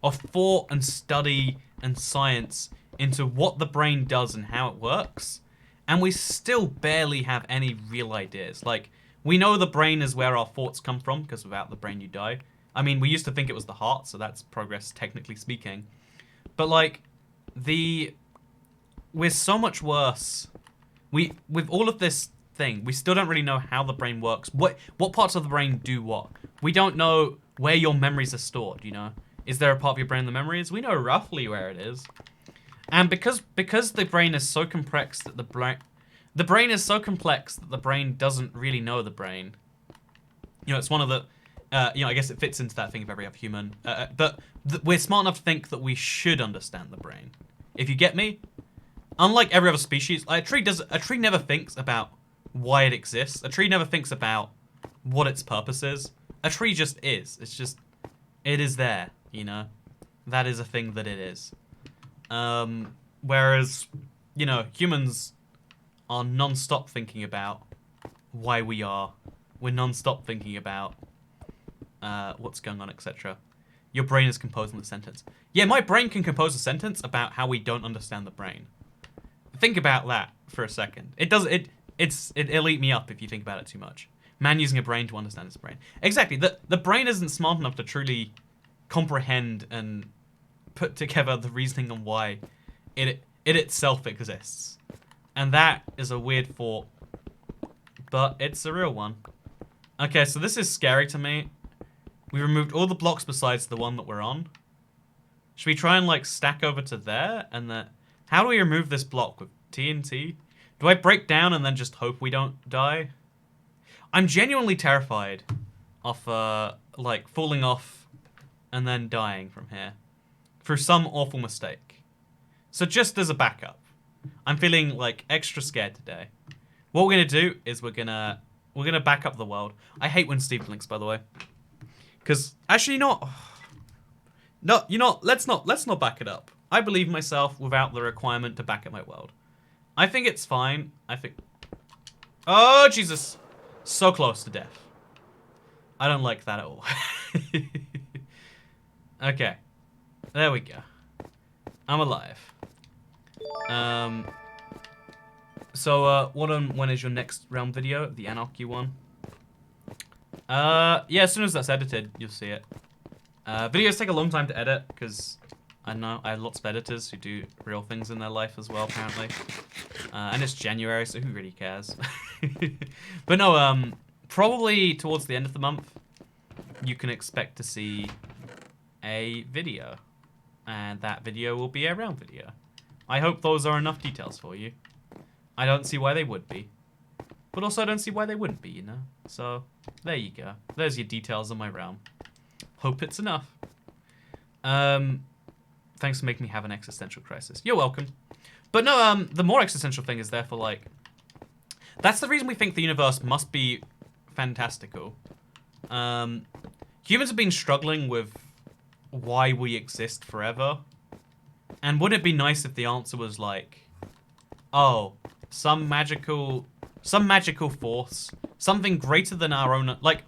of thought and study and science into what the brain does and how it works. And we still barely have any real ideas. Like, we know the brain is where our thoughts come from, because without the brain you die. I mean, we used to think it was the heart, so that's progress, technically speaking. But, like, we're so much worse. With all of this thing, we still don't really know how the brain works. What parts of the brain do what? We don't know where your memories are stored, you know? Is there a part of your brain that memories? We know roughly where it is. And because the brain is so complex that the brain is so complex that the brain doesn't really know the brain. You know, it's one of the You know, I guess it fits into that thing of every other human. But we're smart enough to think that we should understand the brain. If you get me? Unlike every other species, a tree never thinks about why it exists. A tree never thinks about what its purpose is. A tree just is. It's just, it is there, you know? That is a thing that it is. Whereas, you know, humans are non-stop thinking about why we are. We're non-stop thinking about what's going on, etc. Your brain is composing the sentence. Yeah, my brain can compose a sentence about how we don't understand the brain. Think about that for a second. It'll eat me up if you think about it too much. Man using a brain to understand his brain. Exactly. The brain isn't smart enough to truly comprehend and put together the reasoning on why it itself exists. And that is a weird thought, but it's a real one. Okay, so this is scary to me. We removed all the blocks besides the one that we're on. Should we try and like stack over to there and then... How do we remove this block? With TNT? Do I break down and then just hope we don't die? I'm genuinely terrified of like falling off and then dying from here. Through some awful mistake. So just as a backup. I'm feeling like extra scared today. What we're gonna do is we're gonna back up the world. I hate when Steve blinks, by the way. Cause actually not. No, you know, let's not back it up. I believe myself without the requirement to back up my world. I think it's fine. I think... Oh, Jesus. So close to death. I don't like that at all. Okay. There we go. I'm alive. So, when is your next realm video? The Anarchy one? Yeah, as soon as that's edited, you'll see it. Videos take a long time to edit, because... I know, I have lots of editors who do real things in their life as well, apparently. And it's January, so who really cares? But no, probably towards the end of the month, you can expect to see a video. And that video will be a realm video. I hope those are enough details for you. I don't see why they would be. But also I don't see why they wouldn't be, you know? So, there you go. There's your details on my realm. Hope it's enough. Thanks for making me have an existential crisis. You're welcome. But no, the more existential thing is therefore like... That's the reason we think the universe must be fantastical. Humans have been struggling with why we exist forever. And wouldn't it be nice if the answer was like... Oh, some magical force. Something greater than our own... Like,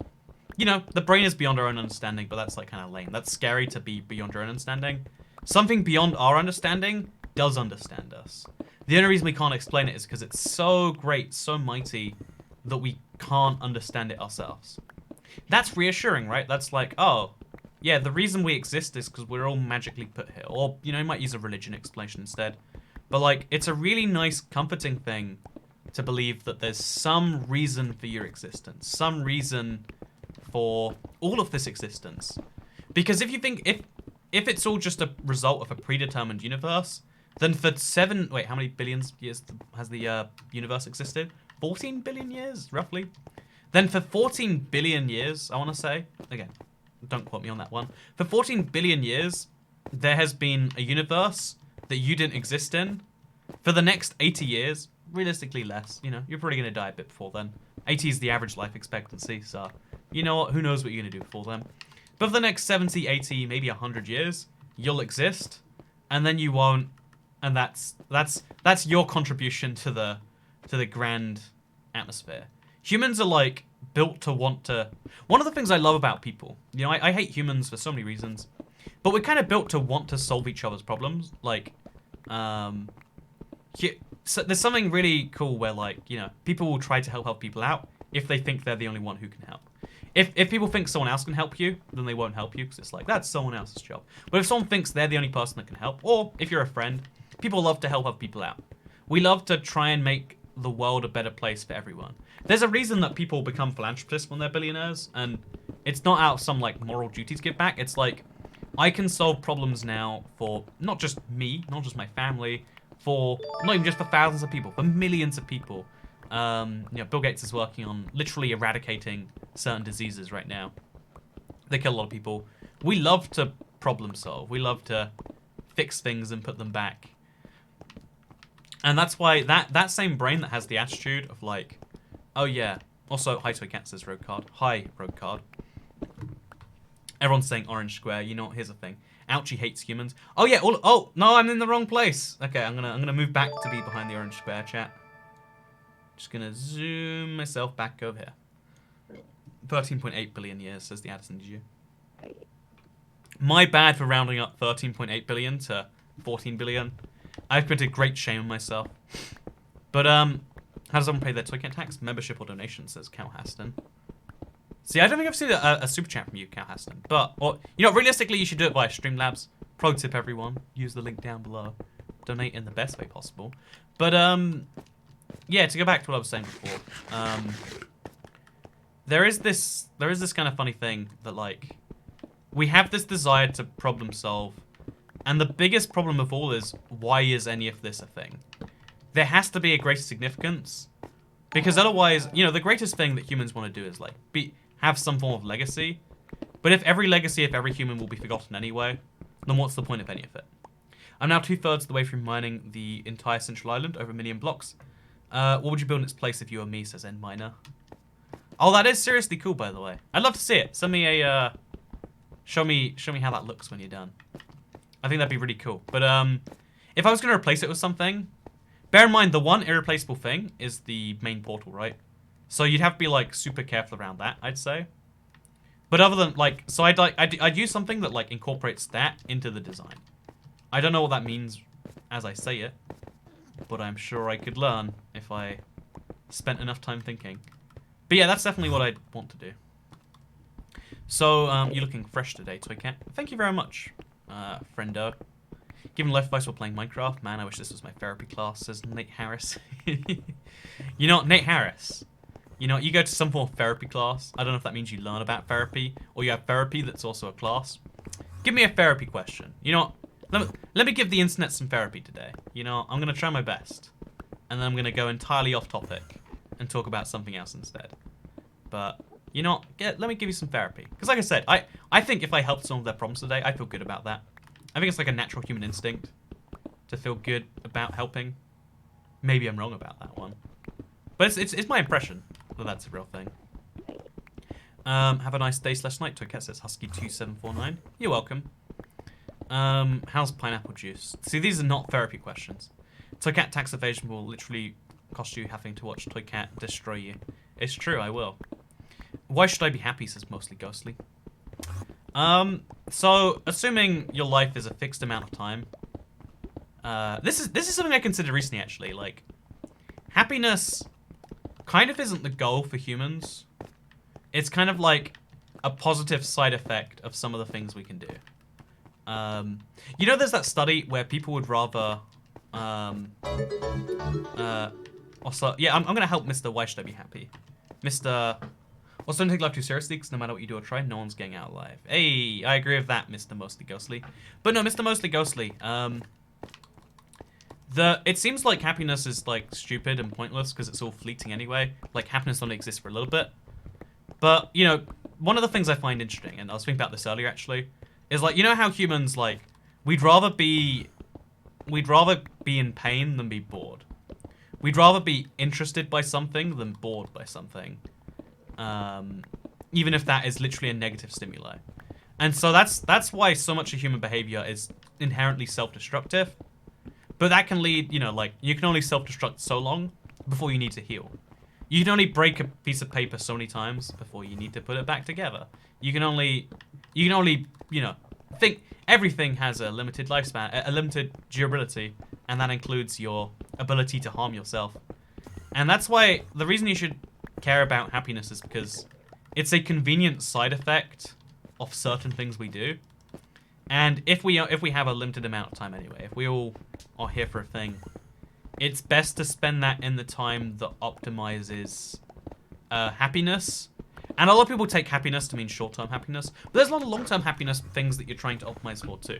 you know, the brain is beyond our own understanding, but that's like kind of lame. That's scary to be beyond your own understanding. Something beyond our understanding does understand us. The only reason we can't explain it is because it's so great, so mighty, that we can't understand it ourselves. That's reassuring, right? That's like, oh, yeah, the reason we exist is because we're all magically put here. Or, you know, you might use a religion explanation instead. But, like, it's a really nice, comforting thing to believe that there's some reason for your existence. Some reason for all of this existence. Because if you think, if it's all just a result of a predetermined universe, then for how many billions years has the universe existed? 14 billion years, roughly? Then for 14 billion years, I want to say, again, don't quote me on that one. For 14 billion years, there has been a universe that you didn't exist in. For the next 80 years, realistically less, you know, you're probably going to die a bit before then. 80 is the average life expectancy, so, you know what, who knows what you're going to do before then. But for the next 70, 80, maybe 100 years, you'll exist, and then you won't, and that's your contribution to the grand atmosphere. Humans are like built to want to... One of the things I love about people, you know, I hate humans for so many reasons, but we're kind of built to want to solve each other's problems. Like, so there's something really cool where, like, you know, people will try to help people out if they think they're the only one who can help. If people think someone else can help you, then they won't help you, because it's like, that's someone else's job. But if someone thinks they're the only person that can help, or if you're a friend, people love to help other people out. We love to try and make the world a better place for everyone. There's a reason that people become philanthropists when they're billionaires, and it's not out of some, like, moral duty to give back. It's like, I can solve problems now for not just me, not just my family, for not even just for thousands of people, for millions of people. You know, Bill Gates is working on literally eradicating certain diseases right now. They kill a lot of people. We love to problem solve. We love to fix things and put them back. And that's why that same brain that has the attitude of like, oh yeah. Also, hi Toy Cat says rogue card. Hi, rogue card. Everyone's saying orange square. You know what? Here's the thing. Ouchie hates humans. Oh yeah. Oh no, I'm in the wrong place. Okay, I'm gonna move back to be behind the orange square. Chat. Just gonna zoom myself back over here. 13.8 billion years, says the Addison GU. My bad for rounding up 13.8 billion to 14 billion. I've committed great shame on myself. But how does someone pay their Toy Cat tax? Membership or donation, says Cal Haston. See, I don't think I've seen a super chat from you, Cal Haston. But, or, you know, realistically, you should do it via Streamlabs. Pro tip, everyone. Use the link down below. Donate in the best way possible. But, yeah, to go back to what I was saying before. There is this kind of funny thing that, like, we have this desire to problem solve. And the biggest problem of all is, why is any of this a thing? There has to be a greater significance. Because otherwise, you know, the greatest thing that humans want to do is, like, have some form of legacy. But if every human will be forgotten anyway, then what's the point of any of it? I'm now 2/3 of the way through mining the entire central island over a million blocks. What would you build in its place if you were me, says End Miner. Oh, that is seriously cool, by the way. I'd love to see it. Send me a, show me how that looks when you're done. I think that'd be really cool. But if I was going to replace it with something, bear in mind the one irreplaceable thing is the main portal, right? So you'd have to be like super careful around that, I'd say. But other than like, so I'd use something that like incorporates that into the design. I don't know what that means as I say it, but I'm sure I could learn if I spent enough time thinking. But yeah, that's definitely what I'd want to do. So you're looking fresh today, Toy Cat. Thank you very much, friendo. Given life advice while playing Minecraft, man, I wish this was my therapy class, says Nate Harris. You know what, Nate Harris? You know, you go to some form of therapy class. I don't know if that means you learn about therapy, or you have therapy that's also a class. Give me a therapy question. You know what? Let me give the internet some therapy today. You know, I'm going to try my best. And then I'm going to go entirely off topic and talk about something else instead. But, you know, let me give you some therapy. Because like I said, I think if I helped solve their problems today, I feel good about that. I think it's like a natural human instinct to feel good about helping. Maybe I'm wrong about that one. But it's my impression that that's a real thing. Have a nice day / night. Toycat says Husky2749. You're welcome. How's pineapple juice? See, these are not therapy questions. Toycat tax evasion will literally cost you having to watch Toycat destroy you. It's true, I will. Why should I be happy, says Mostly Ghostly. So, assuming your life is a fixed amount of time, this is something I considered recently, actually. Like, happiness kind of isn't the goal for humans. It's kind of like a positive side effect of some of the things we can do. You know, there's that study where people would rather, also, yeah, I'm gonna help Mr. Why Should I Be Happy? Mr. Also, don't take life too seriously, because no matter what you do or try, no one's getting out alive. Hey, I agree with that, Mr. Mostly Ghostly. But no, Mr. Mostly Ghostly, it seems like happiness is, like, stupid and pointless, because it's all fleeting anyway. Like, happiness only exists for a little bit. But, you know, one of the things I find interesting, and I was thinking about this earlier, actually, is, like, you know how humans, like, we'd rather be in pain than be bored. We'd rather be interested by something than bored by something. Even if that is literally a negative stimuli. And so that's why so much of human behavior is inherently self-destructive. But that can lead, you know, like, you can only self-destruct so long before you need to heal. You can only break a piece of paper so many times before you need to put it back together. You can only, you know, think everything has a limited lifespan, a limited durability, and that includes your ability to harm yourself. And that's why the reason you should care about happiness is because it's a convenient side effect of certain things we do. And if we have a limited amount of time anyway, if we all are here for a thing, it's best to spend that in the time that optimizes happiness. And a lot of people take happiness to mean short-term happiness, but there's a lot of long-term happiness things that you're trying to optimize for too.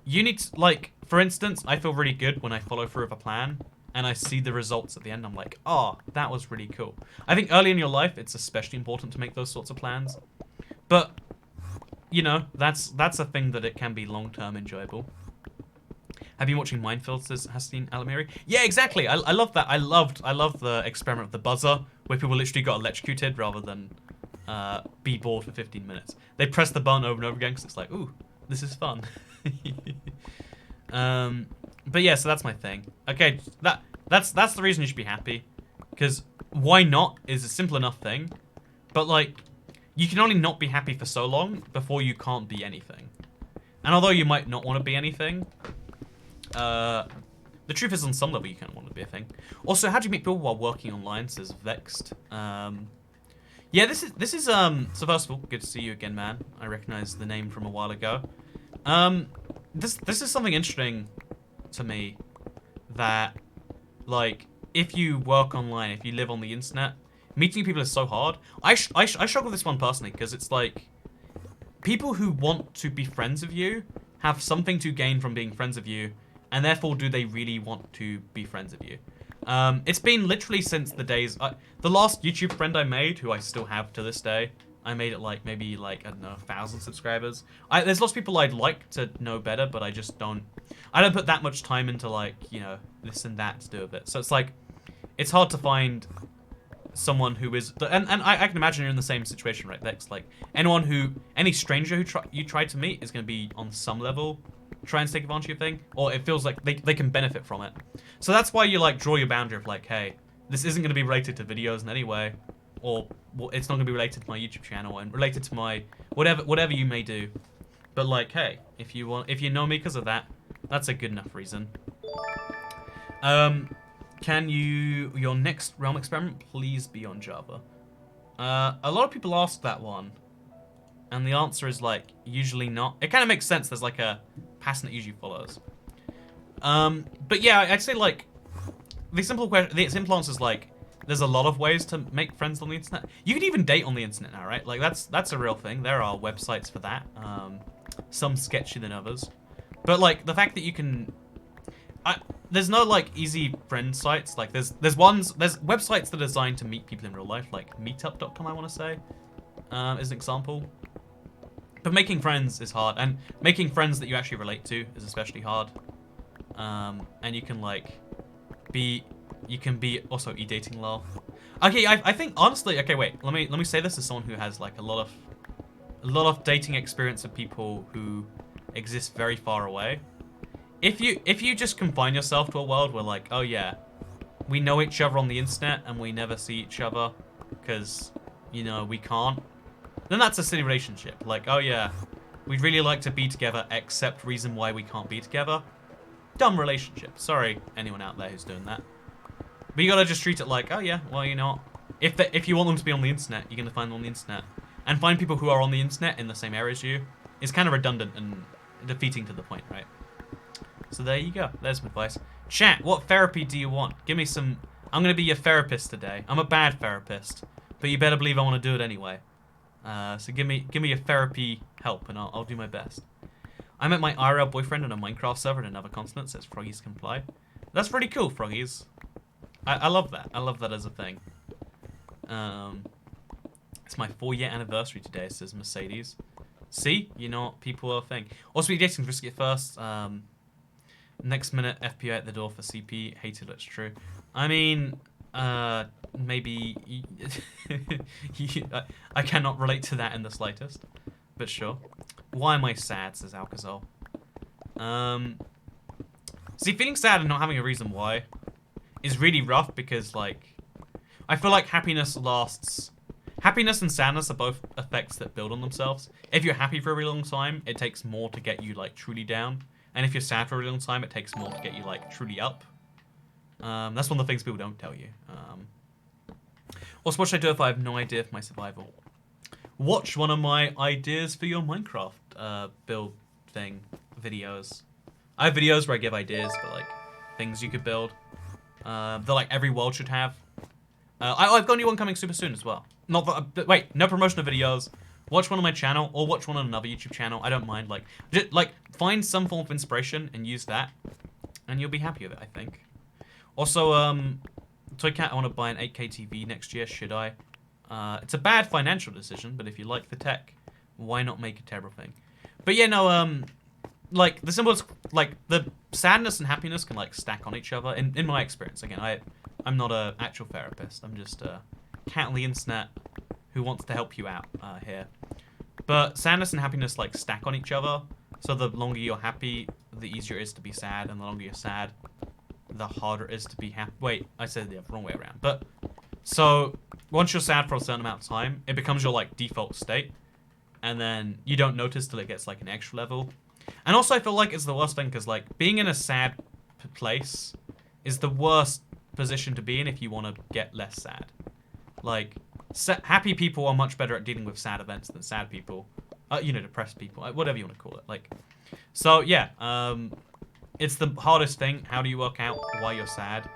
You need to, like, for instance, I feel really good when I follow through with a plan and I see the results at the end. I'm like, oh, that was really cool. I think early in your life, it's especially important to make those sorts of plans. But, you know, that's a thing that it can be long-term enjoyable. Have you been watching Minefield, says Hastine Alamiri? Yeah, exactly. I love that. I loved the experiment of the buzzer, where people literally got electrocuted rather than be bored for 15 minutes. They press the button over and over again because it's like, ooh, this is fun. But yeah, so that's my thing. Okay, that's the reason you should be happy. Because why not is a simple enough thing. But like, you can only not be happy for so long before you can't be anything. And although you might not want to be anything, the truth is on some level you kind of want to be a thing. Also, how do you meet people while working online, says Vexed. Yeah, this is so first of all, good to see you again, man. I recognize the name from a while ago. This is something interesting to me, that like, if you work online, if you live on the internet, meeting people is so hard. I struggle with this one personally, because it's like, people who want to be friends with you have something to gain from being friends with you, and therefore do they really want to be friends with you. It's been literally since the days, the last YouTube friend I made, who I still have to this day, I made it like, maybe like, I don't know, 1,000 subscribers. There's lots of people I'd like to know better, but I just don't put that much time into like, you know, this and that to do with it. So it's like, it's hard to find someone who is, and I can imagine you're in the same situation, right, Lex? Like, any stranger who you try to meet is going to be on some level try and take advantage of your thing, or it feels like they can benefit from it. So that's why you like draw your boundary of like, hey, this isn't going to be related to videos in any way, or it's not going to be related to my YouTube channel and related to my whatever you may do. But like, hey, if you know me because of that, that's a good enough reason. Can your next realm experiment please be on Java? A lot of people ask that one, and the answer is like, usually not. It kind of makes sense. There's like a pattern that usually follows. But yeah, I'd say like, the simple answer is like, there's a lot of ways to make friends on the internet. You can even date on the internet now, right? Like that's a real thing. There are websites for that. Some sketchier than others. But like, the fact that you can, there's no like easy friend sites. Like there's websites that are designed to meet people in real life, like meetup.com, I want to say, is an example. But making friends is hard, and making friends that you actually relate to is especially hard. And you can like be also e-dating lol. Okay, I think honestly, okay, wait, let me say this as someone who has like a lot of dating experience of people who exist very far away. If you just confine yourself to a world where like, oh yeah, we know each other on the internet and we never see each other because, you know, we can't, then that's a silly relationship. Like, oh yeah, we'd really like to be together except reason why we can't be together. Dumb relationship. Sorry, anyone out there who's doing that. But you gotta just treat it like, oh yeah, well, you know, if you want them to be on the internet, you're gonna find them on the internet. And find people who are on the internet in the same area as you is kind of redundant and defeating to the point, right? So there you go. There's some advice. Chat, what therapy do you want? Give me some. I'm gonna be your therapist today. I'm a bad therapist, but you better believe I want to do it anyway. So give me your therapy help, and I'll do my best. I met my IRL boyfriend on a Minecraft server in another continent, says Froggies Comply. That's pretty cool, Froggies. I love that. I love that as a thing. It's my 4-year anniversary today, says Mercedes. See? You know what? People are a thing. Also, be dating risky at first. Next minute, FPI at the door for CP. Hated it's true. I mean, maybe... I cannot relate to that in the slightest. But sure. Why am I sad, says Alcazol. See, feeling sad and not having a reason why is really rough because, like, I feel like happiness lasts... Happiness and sadness are both effects that build on themselves. If you're happy for a really long time, it takes more to get you, like, truly down. And if you're sad for a really long time, it takes more to get you, like, truly up. That's one of the things people don't tell you. Also, what should I do if I have no idea for my survival? Watch one of my ideas for your Minecraft build thing videos. I have videos where I give ideas for, like, things you could build. That, like, every world should have. I've got a new one coming super soon as well. Not that, wait, no promotional videos. Watch one on my channel, or watch one on another YouTube channel. I don't mind. Like, just, like, find some form of inspiration and use that, and you'll be happy with it, I think. Also, Toy Cat, I want to buy an 8K TV next year. Should I? It's a bad financial decision, but if you like the tech, Why not make a terrible thing? But yeah, no, like, the symbols, like, the sadness and happiness can, like, stack on each other. In my experience, again, I'm not a actual therapist. I'm just a cat on the internet who wants to help you out here. But sadness and happiness, like, stack on each other. So the longer you're happy, the easier it is to be sad. And the longer you're sad, the harder it is to be happy. Wait, I said the wrong way around. But, so, once you're sad for a certain amount of time, it becomes your, like, default state. And then you don't notice till it gets, like, an extra level. And also, I feel like it's the worst thing, because, like, being in a sad place is the worst position to be in if you want to get less sad. Like, happy people are much better at dealing with sad events than sad people. You know, depressed people, whatever you want to call it. Like, so yeah, it's the hardest thing. How do you work out why you're sad?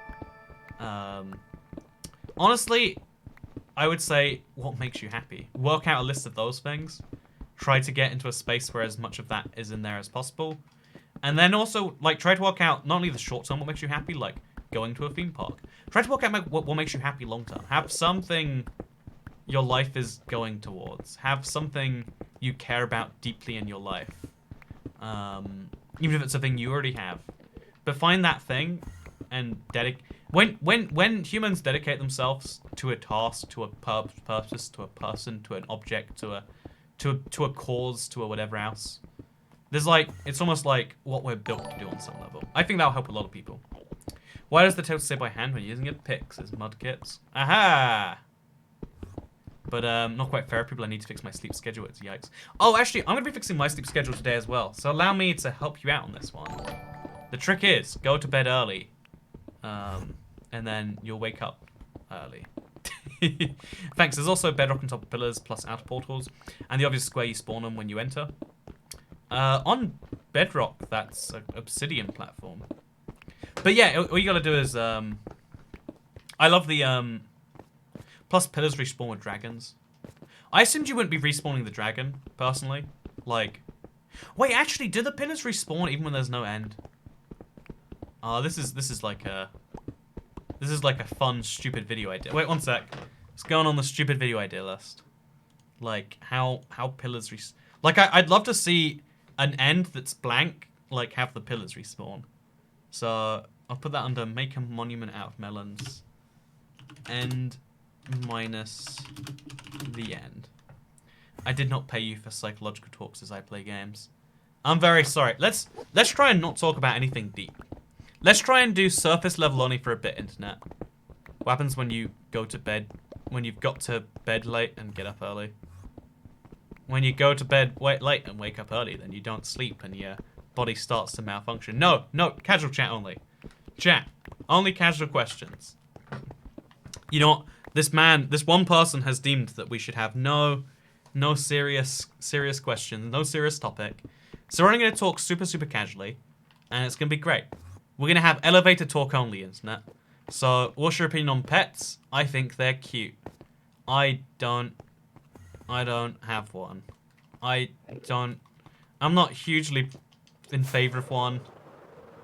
Honestly, I would say what makes you happy. Work out a list of those things. Try to get into a space where as much of that is in there as possible. And then also, like, try to work out not only the short term what makes you happy, like going to a theme park. Try to work out what makes you happy long term. Have something your life is going towards. Have something you care about deeply in your life. Even if it's a thing you already have. But find that thing and when humans dedicate themselves to a task, to a purpose, to a person, to an object, to a cause, to a whatever else, there's like, it's almost like what we're built to do on some level. I think that'll help a lot of people. Why does the total say by hand when using it? Picks as mud kits. Aha! But not quite fair, people. I need to fix my sleep schedule. It's yikes. Oh, actually, I'm going to be fixing my sleep schedule today as well. So allow me to help you out on this one. The trick is, go to bed early. And then you'll wake up early. Thanks. There's also Bedrock on top of pillars, plus outer portals. And the obvious square you spawn on when you enter. On Bedrock, that's an obsidian platform. But yeah, all you gotta do is, I love the, plus pillars respawn with dragons. I assumed you wouldn't be respawning the dragon, personally. Like, wait, actually, do the pillars respawn even when there's no end? This is like a fun, stupid video idea. Wait, one sec. It's going on the stupid video idea list. Like, how pillars like, I'd love to see an end that's blank, like, have the pillars respawn. So, I'll put that under make a monument out of melons. End minus the end. I did not pay you for psychological talks as I play games. I'm very sorry. Let's try and not talk about anything deep. Let's try and do surface level only for a bit, internet. What happens when you go to bed, when you've got to bed late and get up early? When you go to bed late and wake up early, then you don't sleep and your body starts to malfunction. No, casual chat only. Chat, only casual questions. You know what? This one person has deemed that we should have no serious questions, no serious topic. So we're only going to talk super casually, and it's going to be great. We're going to have elevator talk only, internet. So, what's your opinion on pets? I think they're cute. I don't have one. I'm not hugely in favor of one.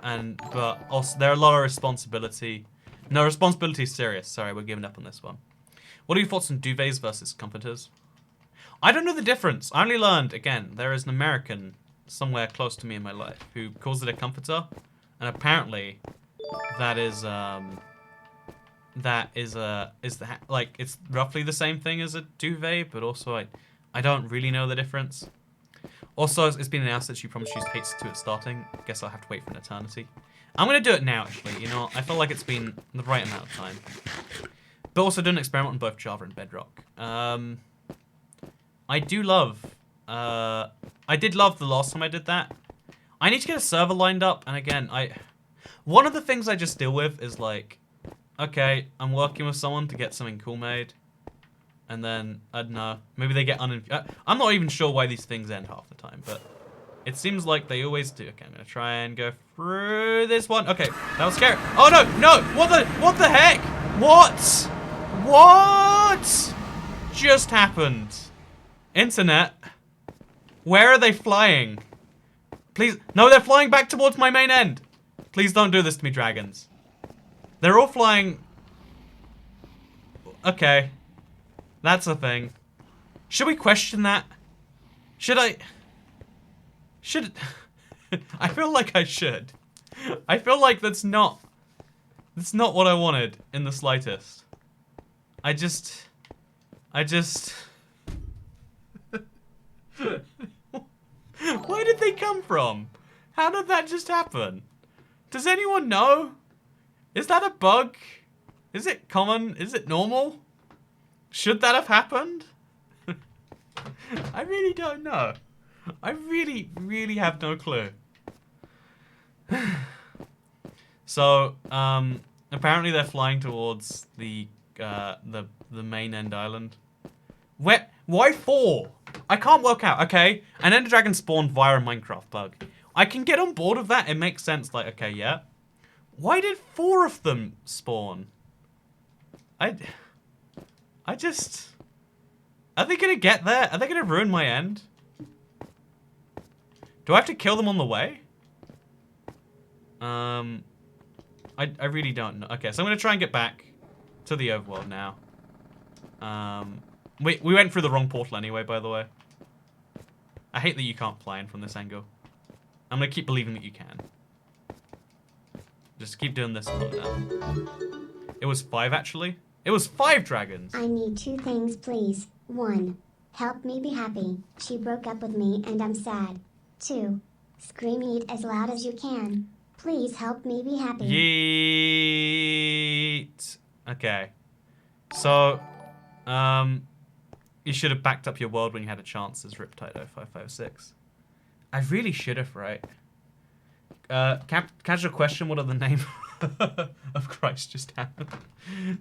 But also, there are a lot of responsibility. No, responsibility is serious. Sorry, we're giving up on this one. What are your thoughts on duvets versus comforters? I don't know the difference. I only learned, again, there is an American somewhere close to me in my life who calls it a comforter. And apparently, it's roughly the same thing as a duvet, but also I don't really know the difference. Also, it's been announced that she promised she hates it to it starting. Guess I'll have to wait for an eternity. I'm gonna do it now, actually. You know, I feel like it's been the right amount of time. But also do an experiment on both Java and Bedrock. I did love the last time I did that. I need to get a server lined up, and again, one of the things I just deal with is like, okay, I'm working with someone to get something cool made, and then, I don't know, maybe they get I'm not even sure why these things end half the time, but it seems like they always do. Okay, I'm gonna try and go through this one. Okay, that was scary. Oh no, what the heck? What just happened? Internet, where are they flying? Please, no, they're flying back towards my main end. Please don't do this to me, dragons. They're all flying. Okay. That's a thing. Should we question that? Should I? I feel like I should. I feel like that's not what I wanted in the slightest. I just Where did they come from? How did that just happen? Does anyone know? Is that a bug? Is it common? Is it normal? Should that have happened? I really don't know. I really have no clue. So, apparently they're flying towards the main end island. Where? Why 4? I can't work out. Okay, an ender dragon spawned via a Minecraft bug. I can get on board with that. It makes sense. Like, okay, yeah. Why did 4 of them spawn? I just... Are they gonna get there? Are they gonna ruin my end? Do I have to kill them on the way? I really don't know. Okay, so I'm gonna try and get back to the overworld now. We went through the wrong portal anyway, by the way. I hate that you can't fly in from this angle. I'm gonna keep believing that you can. Just keep doing this. It was 5 actually. It was 5 dragons. I need 2 things, please. 1. Help me be happy. She broke up with me and I'm sad. 2. Scream eat as loud as you can. Please help me be happy. Yeet. Okay. So, you should have backed up your world when you had a chance as Riptide0556. I really should have, right? Casual question, what are the name of Christ just happened?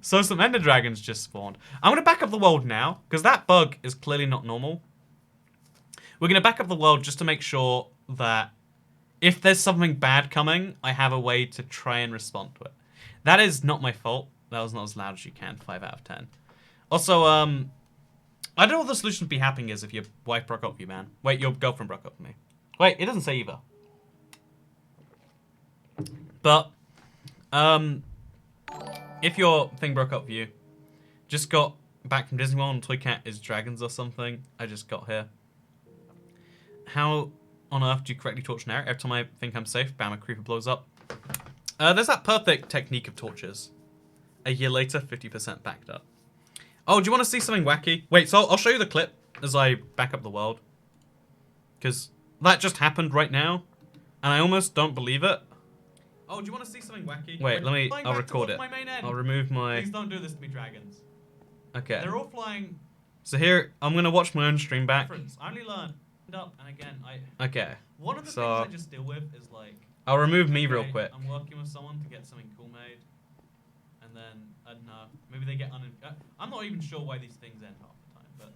So some ender dragons just spawned. I'm going to back up the world now, because that bug is clearly not normal. We're going to back up the world just to make sure that if there's something bad coming, I have a way to try and respond to it. That is not my fault. That was not as loud as you can, 5 out of 10. Also, I don't know what the solution to be happening is if your wife broke up with you, man. Wait, your girlfriend broke up with me. Wait, it doesn't say either. But, if your thing broke up with you, just got back from Disney World and Toy Cat is dragons or something. I just got here. How on earth do you correctly torch an area? Every time I think I'm safe, bam, a creeper blows up. There's that perfect technique of torches. A year later, 50% backed up. Oh, do you want to see something wacky? Wait, so I'll show you the clip as I back up the world. Because that just happened right now, and I almost don't believe it. Oh, do you want to see something wacky? Wait, I'll record it. I'll remove my... Please don't do this to me, dragons. Okay. They're all flying... So here, I'm going to watch my own stream back. I only learned up, and again, Okay. one of the things I just deal with is like... I'll remove me real okay, quick. I'm working with someone to get something cool made, and then, I don't know, maybe they get I'm not even sure why these things end half the time, but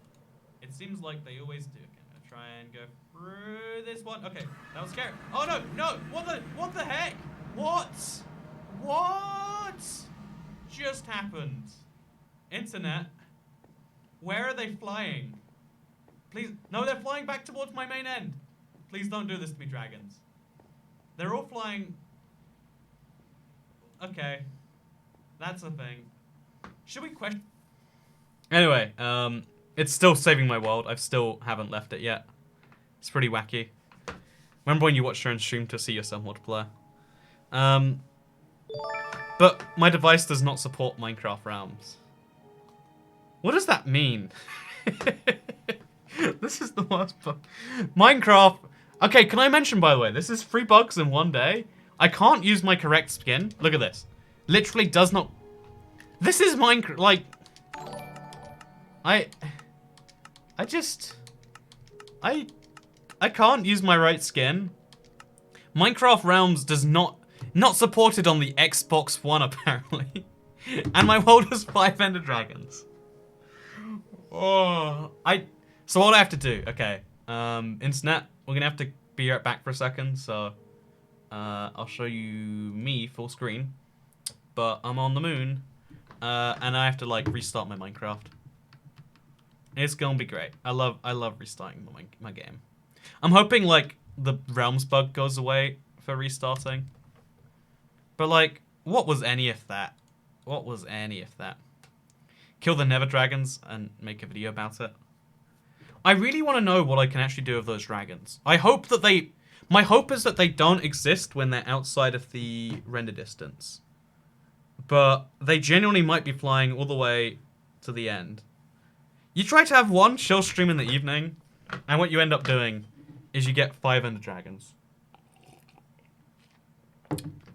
it seems like they always do. Okay, I'm gonna try and go through this one. Okay, that was scary. Oh no, no, what the heck? What just happened? Internet, where are they flying? Please, no, they're flying back towards my main end. Please don't do this to me, dragons. They're all flying. Okay, that's a thing. Should we question? Anyway, it's still saving my world. I still haven't left it yet. It's pretty wacky. Remember when you watched your own stream to see yourself multiplayer? But my device does not support Minecraft realms. What does that mean? This is the worst bug. Minecraft. Okay, can I mention, by the way, this is 3 bugs in one day. I can't use my correct skin. Look at this. Literally does not... This is Minecraft, like... I can't use my right skin. Minecraft Realms does not supported on the Xbox One, apparently. And my world was 5 Ender Dragons. Oh, so what do I have to do? Okay, internet, we're gonna have to be right back for a second, so I'll show you me full screen, but I'm on the moon, and I have to like restart my Minecraft. It's gonna be great. I love restarting my game. I'm hoping like the realms bug goes away for restarting, but like, what was any of that? What was any of that? Kill the Nether Dragons and make a video about it. I really want to know what I can actually do with those dragons. I hope that they... My hope is that they don't exist when they're outside of the render distance. But they genuinely might be flying all the way to the end. You try to have one chill stream in the evening, and what you end up doing is you get 5 ender dragons.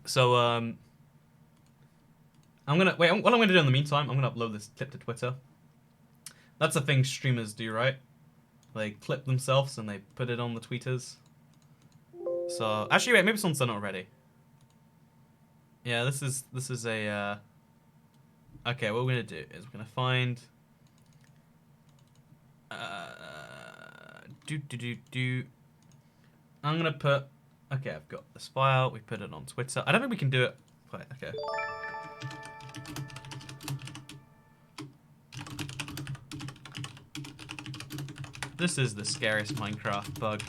So, I'm gonna... Wait, what I'm gonna do in the meantime, I'm gonna upload this clip to Twitter. That's a thing streamers do, right? They clip themselves and they put it on the tweeters. So, actually, wait, maybe someone's done it already. Yeah, this is a, okay, what we're gonna do is we're gonna find, I'm gonna put, okay, I've got this file, we put it on Twitter. I don't think we can do it, wait, okay. This is the scariest Minecraft bug.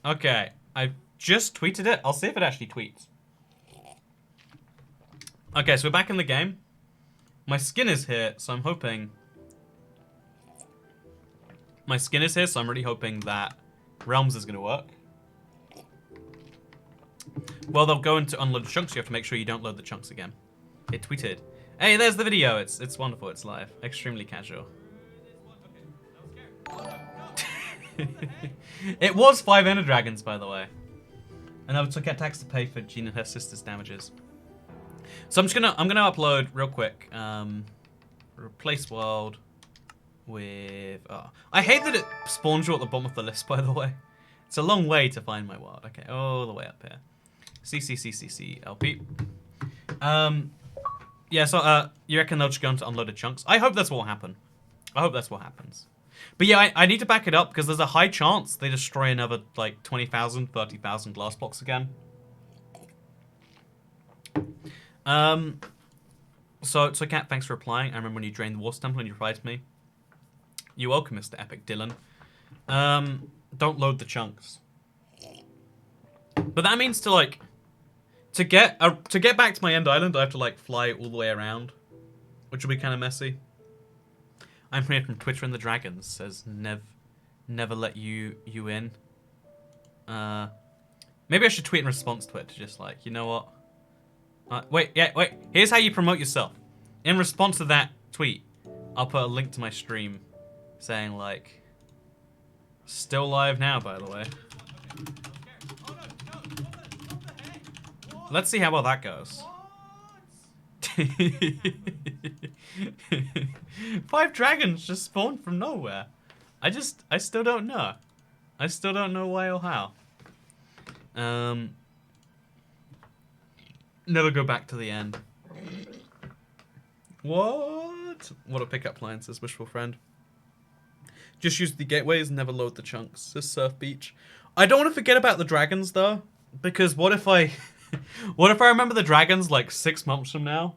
Okay, I've just tweeted it. I'll see if it actually tweets. Okay, so we're back in the game. My skin is here, so I'm hoping... My skin is here, so I'm really hoping that Realms is going to work. Well, they'll go into unloaded chunks. You have to make sure you don't load the chunks again. It tweeted. Hey, there's the video. It's wonderful. It's live. Extremely casual. It was 5 ender dragons, by the way. And I took out tax to pay for Jean and her sister's damages. So I'm gonna upload real quick. Replace world with. Oh, I hate that it spawns you at the bottom of the list. By the way, it's a long way to find my world. Okay, all the way up here. CCCCCLP. Yeah. So you reckon they'll just go into unloaded chunks? I hope that's what will happen. I hope that's what happens. But yeah, I need to back it up because there's a high chance they destroy another, like, 20,000, 30,000 glass blocks again. So Cat, thanks for replying. I remember when you drained the Water Temple and you replied to me. You're welcome, Mr. Epic Dylan. Don't load the chunks. But that means to, like, to get back to my end island, I have to, like, fly all the way around, which will be kind of messy. I'm here from Twitter and the Dragons, says never let you in. Maybe I should tweet in response to it, to just like, you know what? Wait, here's how you promote yourself. In response to that tweet, I'll put a link to my stream saying like, still live now, by the way. Let's see how well that goes. 5 dragons just spawned from nowhere. I still don't know. I still don't know why or how. Never go back to the end. What a pickup line, says Wishful Friend. Just use the gateways, never load the chunks, says Surf Beach. I don't want to forget about the dragons though, because what if I remember the dragons like 6 months from now?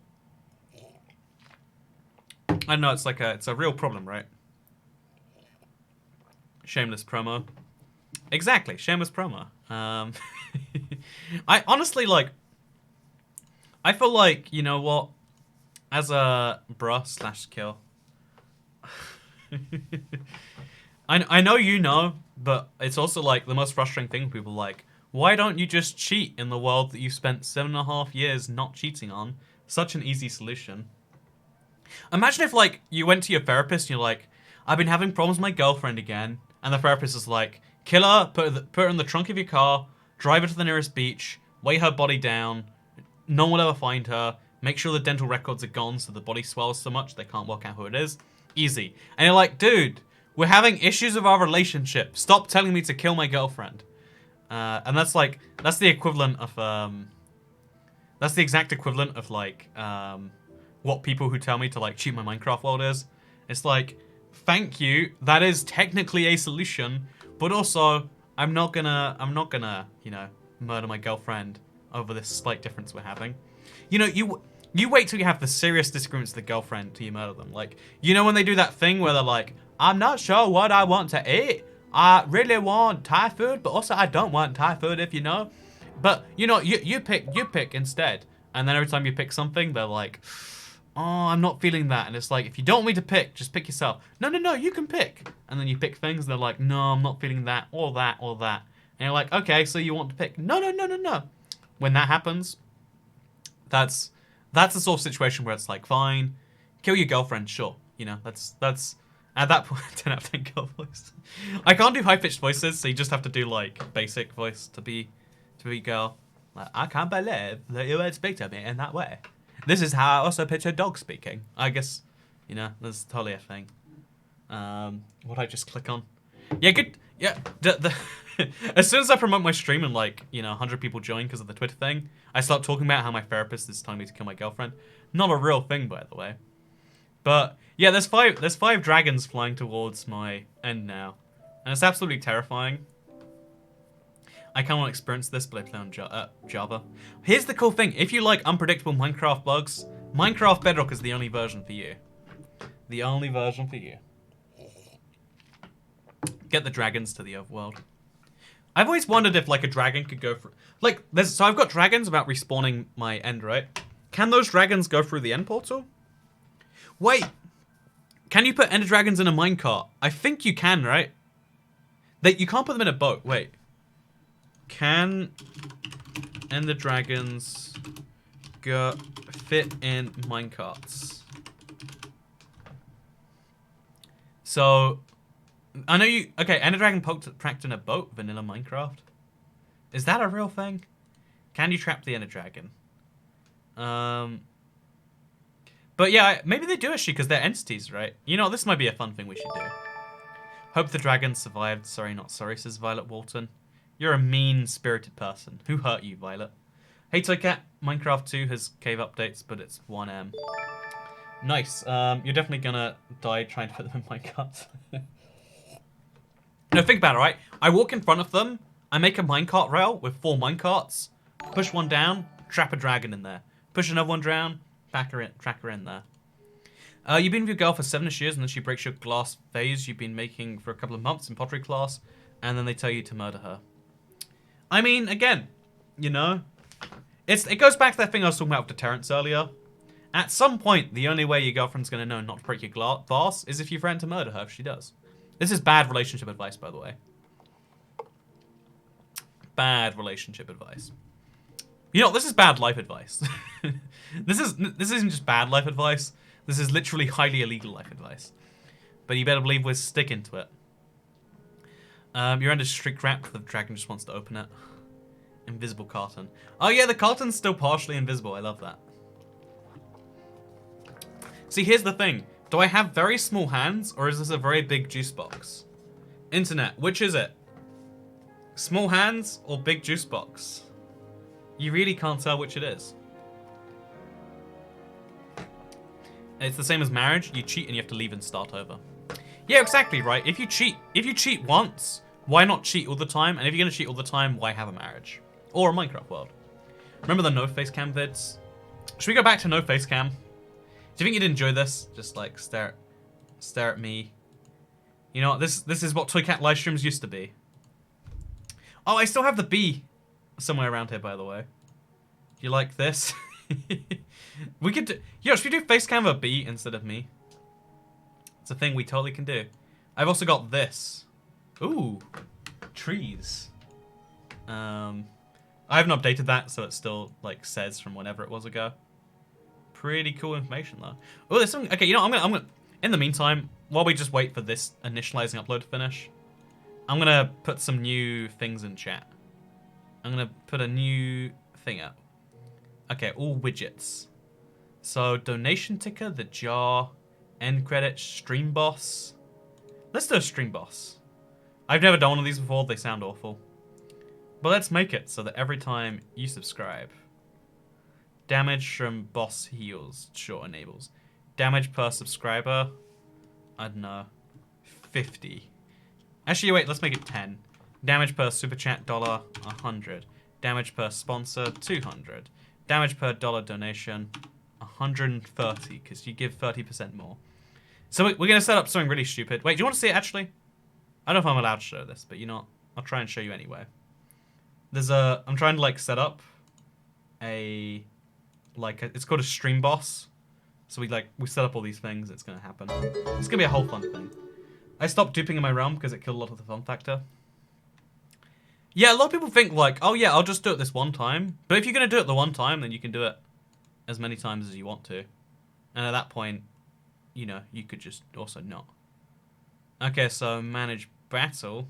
I know it's like it's a real problem, right? Shameless promo. Exactly, shameless promo. I honestly like. I feel like, you know what, as a bruh / kill. I know you know, but it's also like the most frustrating thing. People like, why don't you just cheat in the world that you spent 7.5 years not cheating on? Such an easy solution. Imagine if, like, you went to your therapist and you're like, I've been having problems with my girlfriend again. And the therapist is like, kill her, put her in the trunk of your car, drive her to the nearest beach, weigh her body down, no one will ever find her, make sure the dental records are gone so the body swells so much they can't work out who it is. Easy. And you're like, dude, we're having issues with our relationship. Stop telling me to kill my girlfriend. And that's like, that's the equivalent of, that's the exact equivalent of, like, what people who tell me to, like, cheat my Minecraft world is. It's like, thank you, that is technically a solution, but also, I'm not gonna, you know, murder my girlfriend over this slight difference we're having. You know, you wait till you have the serious disagreements with the girlfriend till you murder them. Like, you know when they do that thing where they're like, I'm not sure what I want to eat. I really want Thai food, but also I don't want Thai food, if you know. But you know, you pick instead, and then every time you pick something, they're like, "Oh, I'm not feeling that," and it's like, if you don't want me to pick, just pick yourself. No, you can pick, and then you pick things. And they're like, "No, I'm not feeling that, or that, or that," and you're like, "Okay, so you want to pick?" No. When that happens, that's the sort of situation where it's like, fine, kill your girlfriend, sure. You know, that's at that point 10 out of 10 girl voice. I can't do high pitched voices, so you just have to do like basic voice to be girl. Like, I can't believe that you would speak to me in that way. This is how I also picture dog speaking. I guess, you know, that's totally a thing. What I just click on? Yeah, good. Yeah, as soon as I promote my stream and like, you know, 100 people join because of the Twitter thing, I start talking about how my therapist is telling me to kill my girlfriend. Not a real thing, by the way. But yeah, there's five dragons flying towards my end now, and it's absolutely terrifying. I kind of want to experience this, but I play on Java. Here's the cool thing: if you like unpredictable Minecraft bugs, Minecraft Bedrock is the only version for you. The only version for you. Get the dragons to the overworld. I've always wondered if like a dragon could go through. Like, so I've got dragons about respawning my end, right? Can those dragons go through the end portal? Wait, can you put ender dragons in a minecart? I think you can, right? You can't put them in a boat. Wait. Can ender dragons fit in minecarts? So, I know you... Okay, ender dragon trapped in a boat, vanilla Minecraft. Is that a real thing? Can you trap the ender dragon? But yeah, maybe they do actually, because they're entities, right? You know, this might be a fun thing we should do. Hope the dragon survived. Sorry, not sorry, says Violet Walton. You're a mean-spirited person. Who hurt you, Violet? Hey, Toycat, Minecraft 2 has cave updates, but it's 1M. Nice. You're definitely gonna die trying to put them in minecarts. No, think about it, right? I walk in front of them, I make a minecart rail with 4 minecarts, push one down, trap a dragon in there. Push another one down, track her in there. You've been with your girl for 7ish years, and then she breaks your glass vase you've been making for a couple of months in pottery class, and then they tell you to murder her. I mean, again, you know, it goes back to that thing I was talking about with deterrence earlier. At some point, the only way your girlfriend's going to know not to break your vase is if you threaten to murder her if she does. This is bad relationship advice, by the way. Bad relationship advice. You know, this is bad life advice. This isn't just bad life advice. This is literally highly illegal life advice. But you better believe we're sticking to it. You're under strict wrap. The dragon just wants to open it. Invisible carton. Oh yeah, the carton's still partially invisible. I love that. See, here's the thing. Do I have very small hands, or is this a very big juice box? Internet, which is it? Small hands or big juice box? You really can't tell which it is. It's the same as marriage. You cheat and you have to leave and start over. Yeah, exactly, right? If you cheat once, why not cheat all the time? And if you're gonna cheat all the time, why have a marriage? Or a Minecraft world? Remember the no face cam vids? Should we go back to no face cam? Do you think you'd enjoy this? Just like stare at me. You know, this is what Toycat live streams used to be. Oh, I still have the bee somewhere around here, by the way. Do you like this? We could do... Yo, should we do face cam with a bee instead of me? It's a thing we totally can do. I've also got this. Ooh. Trees. I haven't updated that, so it still, like, says from whenever it was ago. Pretty cool information, though. Oh, there's something... Okay, you know, I'm gonna... In the meantime, while we just wait for this initializing upload to finish, I'm gonna put some new things in chat. I'm gonna put a new thing up. Okay, all widgets. So, donation ticker, the jar, end credits, stream boss. Let's do a stream boss. I've never done one of these before, they sound awful. But let's make it so that every time you subscribe, damage from boss heals, sure, enables. Damage per subscriber, I don't know, 50. Actually, wait, let's make it 10. Damage per super chat dollar, 100. Damage per sponsor, 200. Damage per dollar donation, 130, because you give 30% more. So we're going to set up something really stupid. Wait, do you want to see it, actually? I don't know if I'm allowed to show this, but you know what? I'll try and show you anyway. I'm trying to like set up it's called a stream boss. So we set up all these things. It's gonna happen. It's gonna be a whole fun thing. I stopped duping in my realm because it killed a lot of the fun factor. Yeah, a lot of people think like, oh yeah, I'll just do it this one time. But if you're gonna do it the one time, then you can do it as many times as you want to. And at that point, you know, you could just also not. Okay, so manage battle.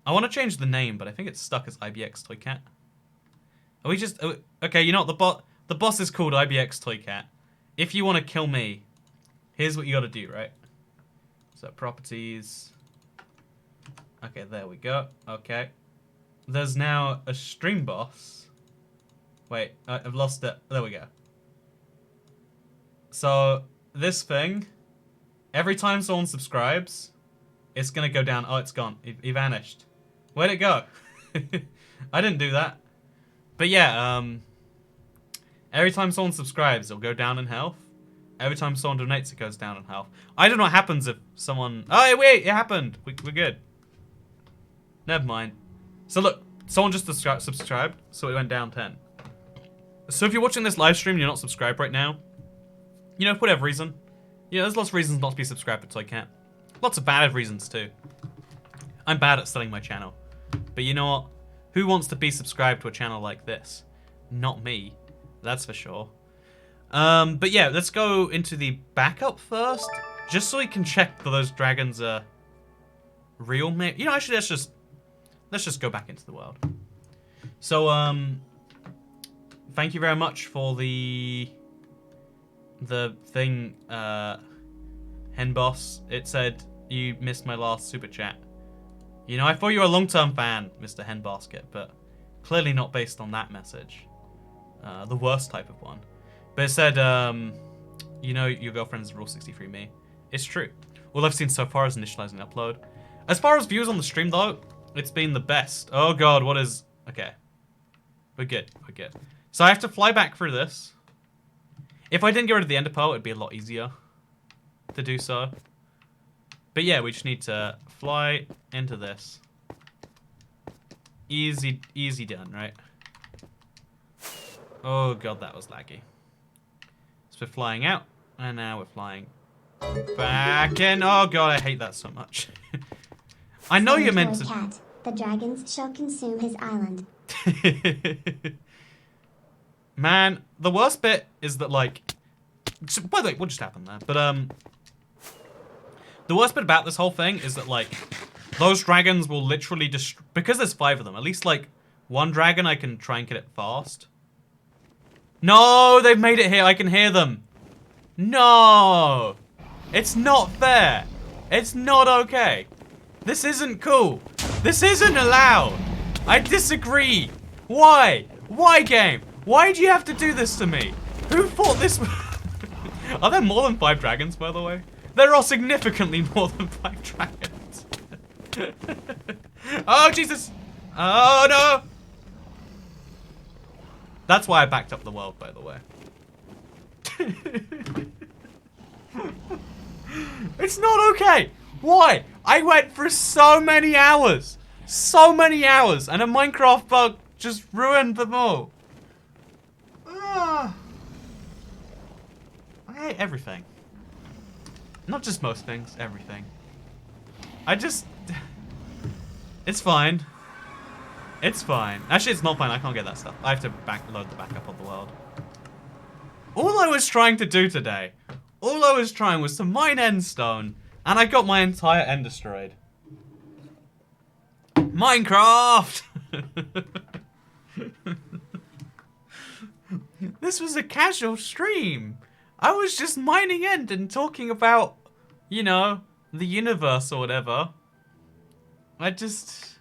I want to change the name, but I think it's stuck as IBX Toycat. Are we just... Okay, you know what? The boss is called IBX Toycat. If you want to kill me, here's what you got to do, right? So, properties. Okay, there we go. Okay. There's now a stream boss. Wait, I've lost it. There we go. So, this thing, every time someone subscribes, it's going to go down. Oh, it's gone. He vanished. Where'd it go? I didn't do that. But yeah, every time someone subscribes, it'll go down in health. Every time someone donates, it goes down in health. I don't know what happens if someone... Oh, wait, it happened. We're good. Never mind. So look, someone just subscribed, so it went down 10. So if you're watching this live stream and you're not subscribed right now, you know, for whatever reason, you know, there's lots of reasons not to be subscribed to Toycat. Lots of bad reasons too. I'm bad at selling my channel. But you know what? Who wants to be subscribed to a channel like this? Not me. That's for sure. But yeah, let's go into the backup first. Just so we can check that those dragons are real. Maybe. You know, actually, let's just go back into the world. So, thank you very much for the thing, Hen Boss. It said you missed my last super chat. You know, I thought you were a long-term fan, Mr. Hen Basket, but clearly not based on that message. The worst type of one. But it said, you know, your girlfriend's Rule 63 me. It's true. All I've seen so far is initializing upload. As far as views on the stream, though, it's been the best. Oh god, what is... Okay. We're good. We're good. So I have to fly back through this. If I didn't get rid of the ender pearl, it'd be a lot easier to do so. But yeah, we just need to fly into this. Easy done, right? Oh god, that was laggy. So we're flying out, and now we're flying back in. Oh god, I hate that so much. I know you're meant to... Cat. The dragons shall consume his island. Man, the worst bit is that, like... By the way, what just happened there? But, the worst bit about this whole thing is that, like, those dragons will literally destroy... Because there's 5 of them, at least, like, one dragon I can try and get it fast. No, they've made it here. I can hear them. No! It's not fair. It's not okay. This isn't cool. This isn't allowed. I disagree. Why? Why, game? Why do you have to do this to me? Who thought this... Are there more than 5 dragons, by the way? There are significantly more than 5 dragons. Oh, Jesus. Oh, no. That's why I backed up the world, by the way. It's not okay. Why? I went for so many hours. So many hours. And a Minecraft bug just ruined them all. I hate everything. Not just most things, everything. It's fine. It's fine. Actually, it's not fine. I can't get that stuff. I have to load the backup of the world. All I was trying to do today, all I was trying was to mine endstone, and I got my entire end destroyed. Minecraft! This was a casual stream. I was just mining end and talking about, you know, the universe or whatever. I just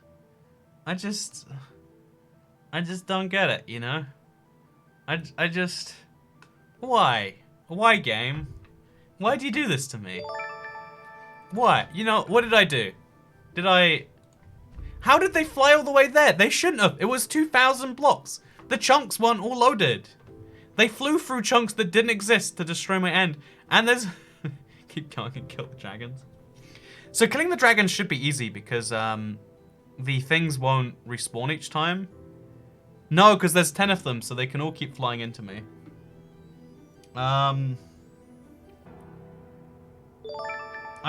don't get it, you know? I just... Why? Why, game? Why do you do this to me? Why? You know, what did I do? Did I... How did they fly all the way there? They shouldn't have. It was 2,000 blocks. The chunks weren't all loaded. They flew through chunks that didn't exist to destroy my end. And there's... Keep going and kill the dragons. So killing the dragons should be easy because, the things won't respawn each time. No, because there's 10 of them, so they can all keep flying into me. I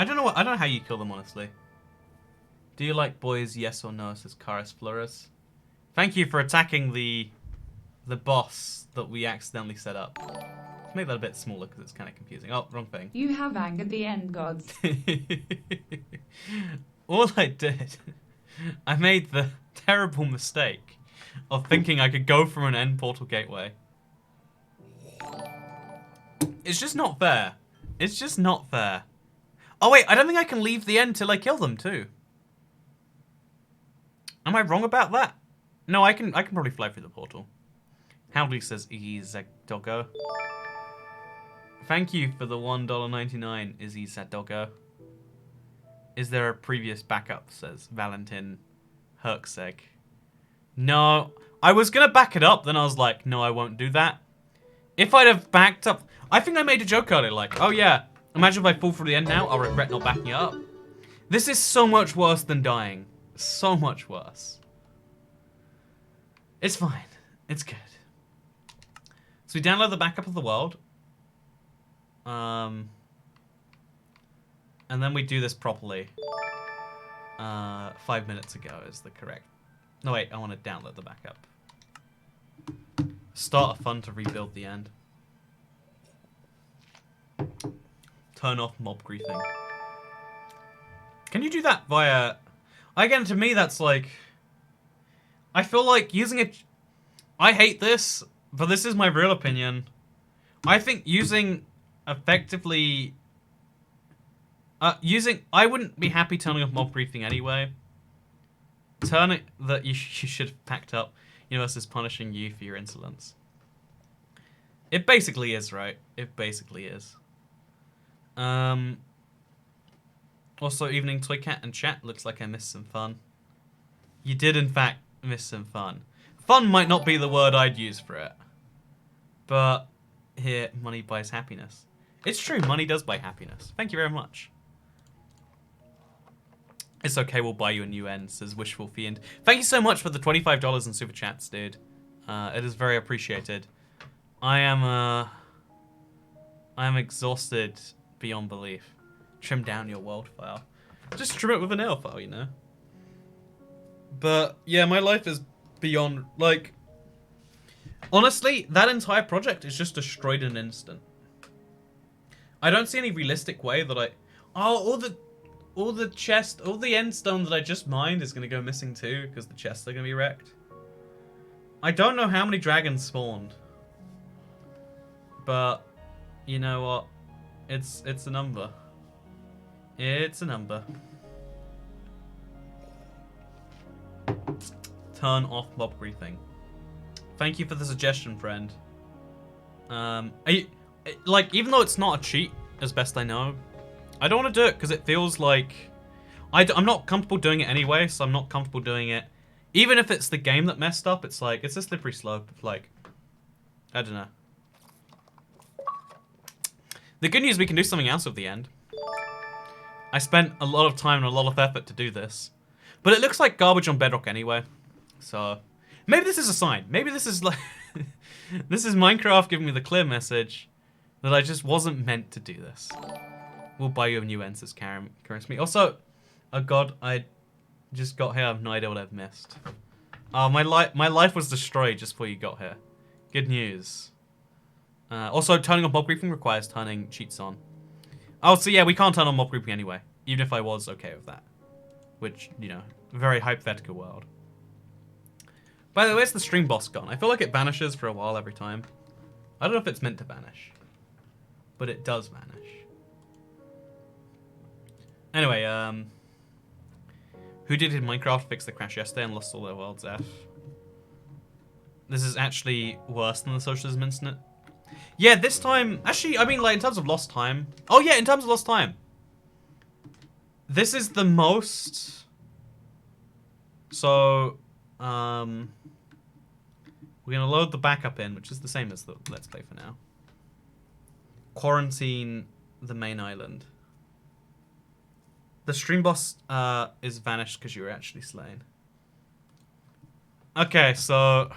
don't know how you kill them, honestly. Do you like boys, yes or no, says Karis Flores. Thank you for attacking the boss that we accidentally set up. Let's make that a bit smaller because it's kind of confusing. Oh, wrong thing. You have angered the end gods. All I did, I made the terrible mistake of thinking I could go through an end portal gateway. It's just not fair. It's just not fair. Oh wait, I don't think I can leave the end till I kill them too. Am I wrong about that? No, I can probably fly through the portal. Howdy says Izzy Doggo. Thank you for the $1.99, Izzy Doggo. Is there a previous backup, says Valentin Herkseg. No, I was gonna back it up, then I was like, no, I won't do that. If I'd have backed up, I think I made a joke earlier, like, oh yeah, imagine if I fall through the end now, I'll regret not backing it up. This is so much worse than dying. So much worse. It's fine. It's good. So we download the backup of the world. And then we do this properly. 5 minutes ago is the correct... No, wait, I want to download the backup. Start a fun to rebuild the end. Turn off mob griefing. Can you do that via... Again, to me, that's like... I feel like using it... I hate this, but this is my real opinion. I think using effectively... I wouldn't be happy turning off mob griefing anyway. Turn it that you should have packed up. Universe is punishing you for your insolence. It basically is, right? It basically is. Also, evening Toy Cat and chat. Looks like I missed some fun. You did, in fact, miss some fun. Fun might not be the word I'd use for it. But here, money buys happiness. It's true, money does buy happiness. Thank you very much. It's okay, we'll buy you a new end, says Wishful Fiend. Thank you so much for the $25 in super chats, dude. It is very appreciated. I am exhausted beyond belief. Trim down your world file. Just trim it with a nail file, you know? But, yeah, my life is beyond, like... Honestly, that entire project is just destroyed in an instant. I don't see any realistic way that I... Oh, all the chest, all the end stone that I just mined is going to go missing too, because the chests are going to be wrecked. I don't know how many dragons spawned. But, you know what? It's a number. It's a number. Turn off mob griefing. Thank you for the suggestion, friend. Like, even though it's not a cheat, as best I know, I don't want to do it because it feels like... I'm not comfortable doing it anyway, so I'm not comfortable doing it. Even if it's the game that messed up, it's like, it's a slippery slope. Like, I don't know. The good news, we can do something else at the end. I spent a lot of time and a lot of effort to do this. But it looks like garbage on Bedrock anyway. So, maybe this is a sign. Maybe this is like... this is Minecraft giving me the clear message that I just wasn't meant to do this. We'll buy you a new end, says me. Also, oh god, I just got here. I have no idea what I've missed. Oh, my life was destroyed just before you got here. Good news. Also, turning on mob griefing requires turning cheats on. Oh, so yeah, we can't turn on mob griefing anyway. Even if I was okay with that. Which, you know, very hypothetical world. By the way, where's the stream boss gone? I feel like it vanishes for a while every time. I don't know if it's meant to vanish. But it does vanish. Anyway, who did in Minecraft fix the crash yesterday and lost all their worlds F? This is actually worse than the socialism incident. Yeah, this time... Actually, I mean, like, in terms of lost time... Oh, yeah, in terms of lost time. This is the most... So, we're going to load the backup in, which is the same as the Let's Play for now. Quarantine the main island. The stream boss is vanished because you were actually slain. Okay, so...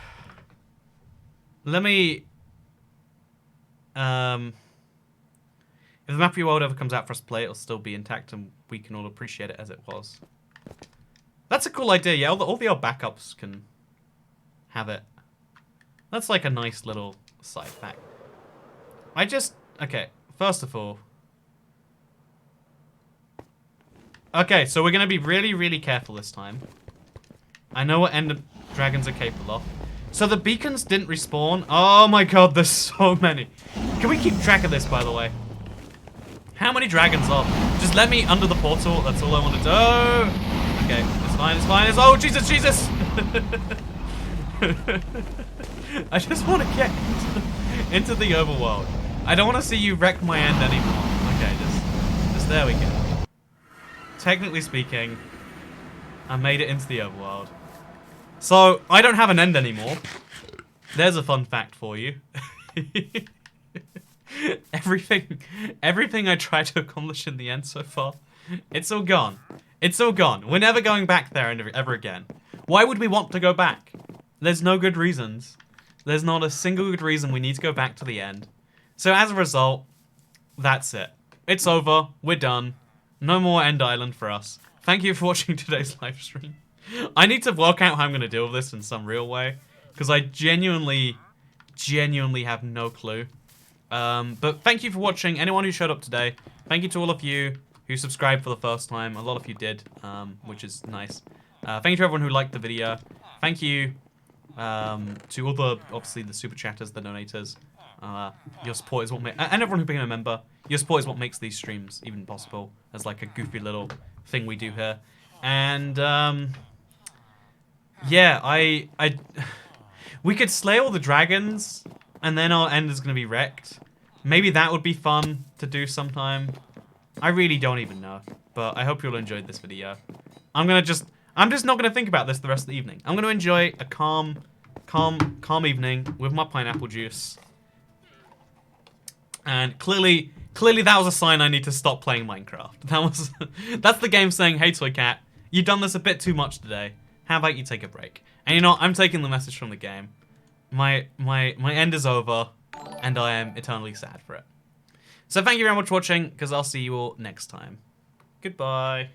Let me... if the map of your world ever comes out for us to play, it'll still be intact and we can all appreciate it as it was. That's a cool idea, yeah. All the old backups can have it. That's like a nice little side fact. Okay, first of all. Okay, so we're going to be really, really careful this time. I know what Ender Dragons are capable of. So the beacons didn't respawn. Oh my god, there's so many. Can we keep track of this, by the way? How many dragons are there? Just let me under the portal. That's all I want to do. Okay, it's fine, it's fine. Oh, Jesus, Jesus! I just want to get into the overworld. I don't want to see you wreck my end anymore. Okay, just there we go. Technically speaking, I made it into the overworld. So, I don't have an end anymore. There's a fun fact for you. Everything I tried to accomplish in the end so far, it's all gone. It's all gone. We're never going back there ever again. Why would we want to go back? There's no good reasons. There's not a single good reason we need to go back to the end. So as a result, that's it. It's over. We're done. No more End Island for us. Thank you for watching today's live stream. I need to work out how I'm going to deal with this in some real way. Because I genuinely have no clue. But thank you for watching. Anyone who showed up today. Thank you to all of you who subscribed for the first time. A lot of you did, which is nice. Thank you to everyone who liked the video. Thank you to all the, obviously, the super chatters, the donators. Your support is what makes, and everyone who became a member, your support is what makes these streams even possible. As like a goofy little thing we do here. And, yeah, we could slay all the dragons, and then our end is going to be wrecked. Maybe that would be fun to do sometime. I really don't even know. But I hope you all enjoyed this video. I'm just not going to think about this the rest of the evening. I'm going to enjoy a calm evening with my pineapple juice. And clearly that was a sign I need to stop playing Minecraft. That's the game saying, hey Toy Cat, you've done this a bit too much today. How about you take a break? And you know what? I'm taking the message from the game. My end is over, and I am eternally sad for it. So thank you very much for watching, because I'll see you all next time. Goodbye.